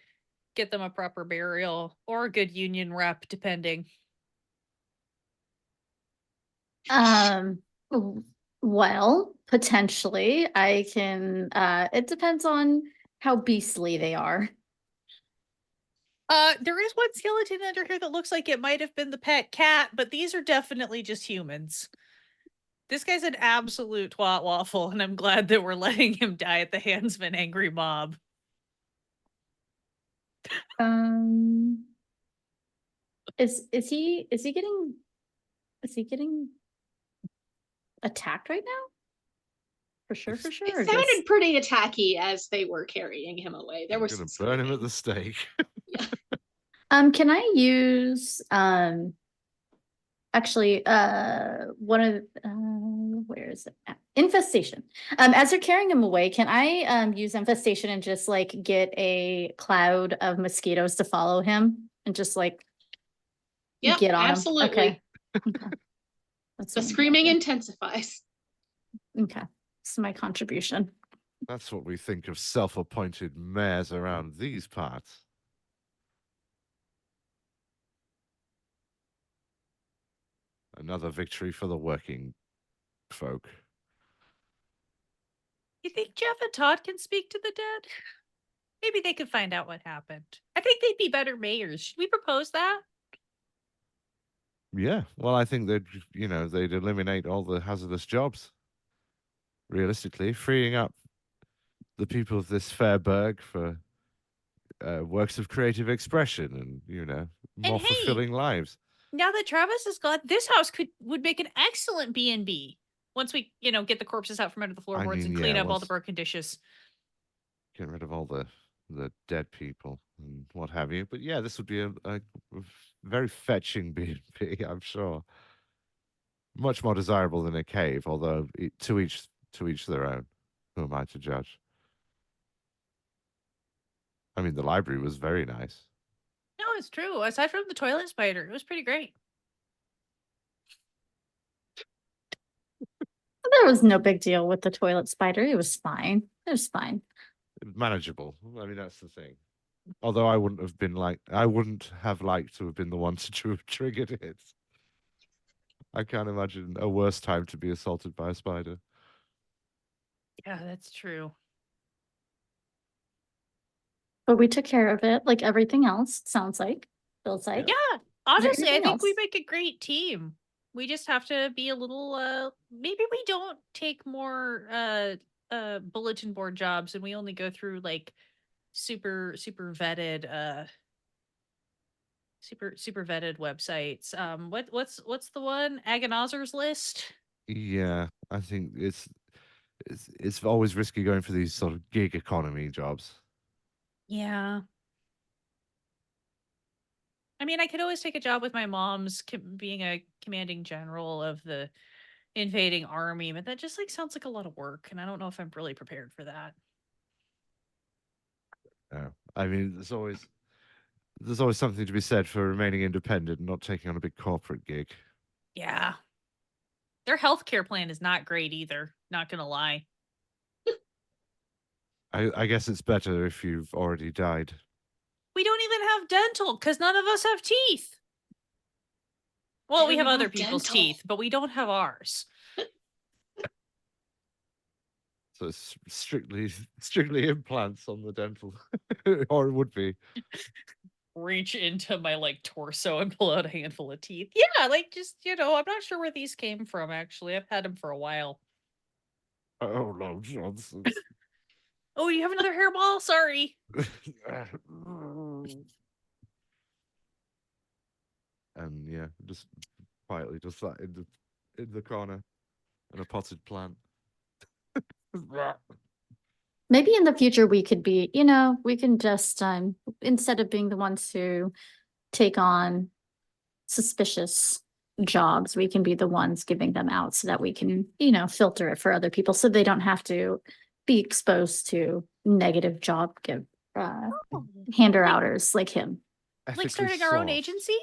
get them a proper burial or a good union rep, depending. Well, potentially I can, it depends on how beastly they are. There is one skeleton under here that looks like it might have been the pet cat, but these are definitely just humans. This guy's an absolute twat waffle, and I'm glad that we're letting him die at the hands of an angry mob. Is he getting attacked right now? For sure. It or sounded just- pretty attacky as they were carrying him away. There We're was gonna some burn him at screaming. the stake. Can I use actually one of where is it at? Infestation. As they're carrying him away, can I use infestation and just like get a cloud of mosquitoes to follow him and just like Yep, get on absolutely. him? Okay. That's The what I'm screaming thinking. intensifies. Okay, this is my contribution. That's what we think of self-appointed mayors around these parts. Another victory for the working folk. You think Jeff and Todd can speak to the dead? Maybe they could find out what happened. I think they'd be better mayors. Should we propose that? Yeah, well, I think they'd eliminate all the hazardous jobs. Realistically, freeing up the people of this fair burg for works of creative expression and more hey, fulfilling lives. Now that Travis is gone, this house would make an excellent B&B. Once we, get the corpses out from under the floorboards and clean up all the broken dishes. Get rid of all the dead people and what have you. But yeah, this would be a very fetching B&B, I'm sure. Much more desirable than a cave, although to each their own. Who am I to judge? I mean, the library was very nice. No, it's true. Aside from the toilet spider, it was pretty great. There was no big deal with the toilet spider. It was fine. It was fine. Manageable. I mean, that's the thing. Although I wouldn't have liked to have been the one to have triggered it. I can't imagine a worse time to be assaulted by a spider. Yeah, that's true. But we took care of it like everything else, sounds like. Feels like. Yeah, honestly, I anything think we else? make a great team. We just have to be a little maybe we don't take more bulletin board jobs, and we only go through like super vetted super vetted websites. What's the one? Agonizer's List? Yeah, I think it's always risky going for these sort of gig economy jobs. Yeah. I mean, I could always take a job with my mom's being a commanding general of the invading army, but that just like sounds like a lot of work, and I don't know if I'm really prepared for that. Yeah. I mean, there's always something to be said for remaining independent and not taking on a big corporate gig. Yeah. Their healthcare plan is not great either, not gonna lie. I guess it's better if you've already died. We don't even have dental because none of us have teeth. Well, we There have we other have people's dental. teeth, but we don't have ours. So it's strictly implants on the dental, or it would be. Reach into my like torso and pull out a handful of teeth. Yeah, like just, I'm not sure where these came from actually. I've had them for a while. Oh no, Johnson. Oh, you have another hairball? Sorry. And yeah, just quietly just that in the corner, and a potted plant. Maybe in the future we could be, we can just, instead of being the ones who take on suspicious jobs, we can be the ones giving them out so that we can, filter it for other people so they don't have to be exposed to negative job hander outers like him. Like Ethically starting our own sourced. agency?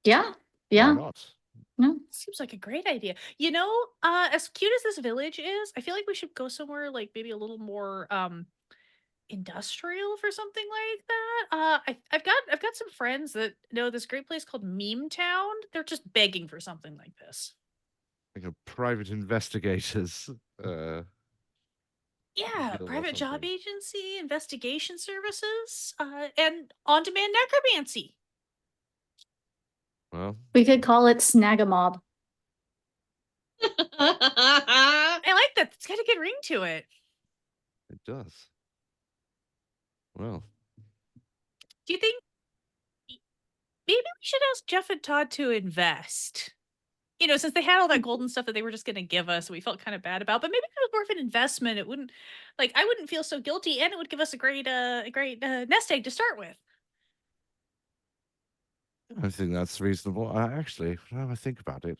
Yeah, Why yeah. not? No. Seems like a great idea. As cute as this village is, I feel like we should go somewhere like maybe a little more industrial for something like that. I've got some friends that know this great place called Meme Town. They're just begging for something like this. Like a private investigators. Yeah, Guild or private job something. agency, investigation services, and on-demand necromancy. Well, We could call it Snagamob. I like that. It's got a good ring to it. it does. Well, Do you think maybe we should ask Jeff and Todd to invest? Since they had all that golden stuff that they were just going to give us, we felt kind of bad about. But maybe if it was more of an investment, it wouldn't, I wouldn't feel so guilty, and it would give us a great nest egg to start with. I think that's reasonable. Actually, now I think about it,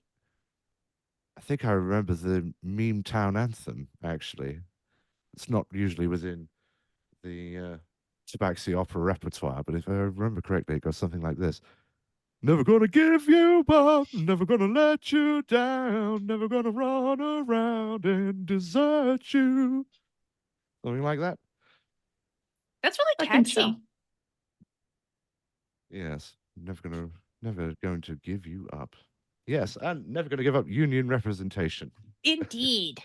I think I remember the Meme Town anthem. Actually, it's not usually within the Tabaxi opera repertoire, but if I remember correctly, it goes something like this: "Never gonna give you up, never gonna let you down, never gonna run around and desert you." Something like that. That's really I think so. catchy. Yes, never going to give you up. Yes, and never going to give up union representation. Indeed.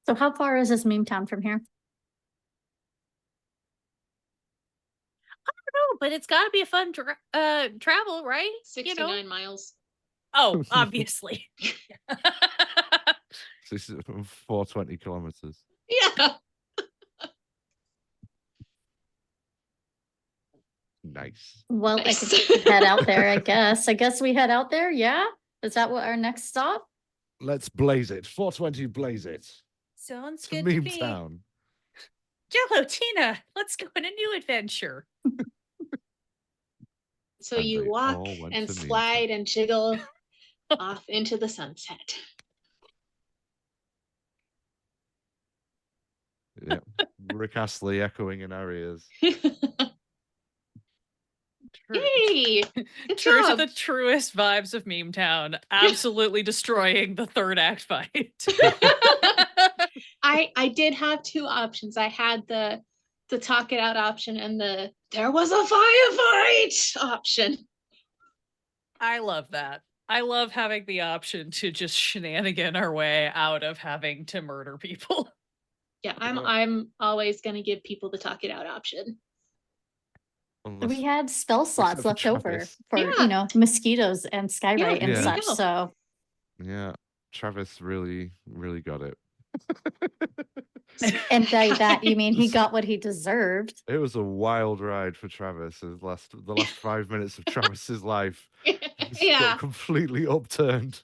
So how far is this Meme Town from here? No, but it's got to be a fun travel, right? 69 miles. Oh, obviously. 420 kilometers. Yeah. Nice. Well, I Nice. could head out there, I guess. I guess we head out there, yeah? Is that what our next stop? Let's blaze it. 420 blaze it. Sounds To good to Meme me. Town. Jello, Tina, let's go on a new adventure. So And you they walk all went and to Meme slide and jiggle off into the sunset. Yeah. Rick Astley echoing in our ears. Yay! Good True to job. the truest vibes of Meme Town, absolutely destroying the third act fight. I did have two options. I had the talk it out option and the there was a firefight option. I love that. I love having the option to just shenanigan our way out of having to murder people. Yeah, Yeah. I'm always gonna give people the talk it out option. Unless, We had spell slots for left over Travis. for, Yeah. mosquitoes and skyrite and Yeah. such, There you go. so Yeah. Travis really, really got it. And by that, you mean he got what he deserved. It was a wild ride for Travis. The last 5 minutes of Travis's life just Yeah. got completely upturned.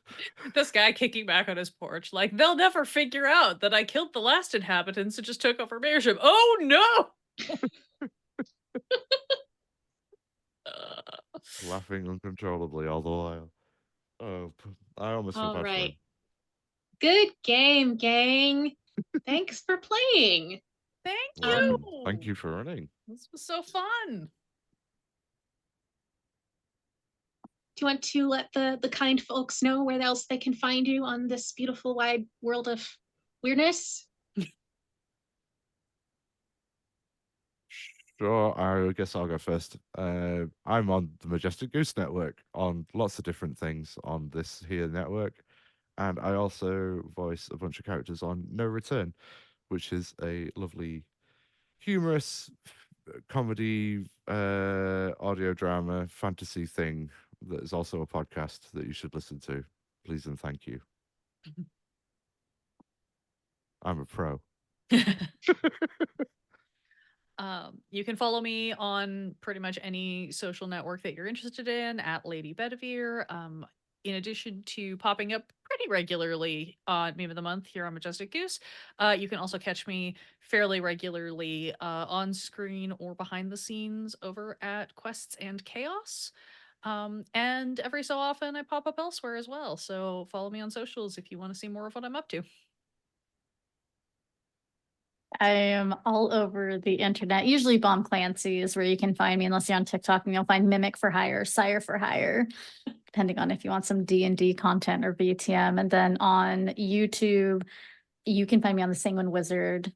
This guy kicking back on his porch, like, they'll never figure out that I killed the last inhabitants and just took over mayorship. Oh no! Laughing uncontrollably all the while. Oh, I almost feel All bad for him. right. Good game, gang. Thanks for playing. Thank Well, you. thank you for running. This was so fun. Do you want to let the kind folks know where else they can find you on this beautiful wide world of weirdness? Sure, I guess I'll go first. I'm on the Majestic Goose Network on lots of different things on this here network. And I also voice a bunch of characters on No Return, which is a lovely, humorous comedy, audio drama, fantasy thing that is also a podcast that you should listen to. Please and thank you. I'm a pro. You can follow me on pretty much any social network that you're interested in at Lady Bedivere. In addition to popping up pretty regularly on Meme of the Month here on Majestic Goose, you can also catch me fairly regularly on screen or behind the scenes over at Quests and Chaos. And every so often I pop up elsewhere as well. So follow me on socials if you want to see more of what I'm up to. I am all over the internet. Usually Bomb Clancy is where you can find me, unless you're on TikTok, and you'll find Mimic for Hire, Sire for Hire, depending on if you want some D&D content or VTM. And then on YouTube, you can find me on the Sanguine Wizard,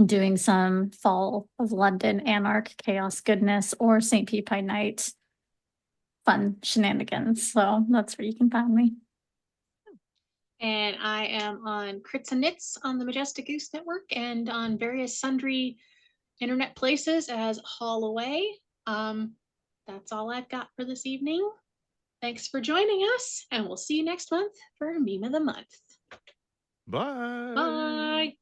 doing some Fall of London, Anarch, Chaos goodness, or St. Pete by Night fun shenanigans. So that's where you can find me. And I am on Crits and Knits on the Majestic Goose Network and on various sundry internet places as Holloway. That's all I've got for this evening. Thanks for joining us, and we'll see you next month for Meme of the Month. Bye. Bye.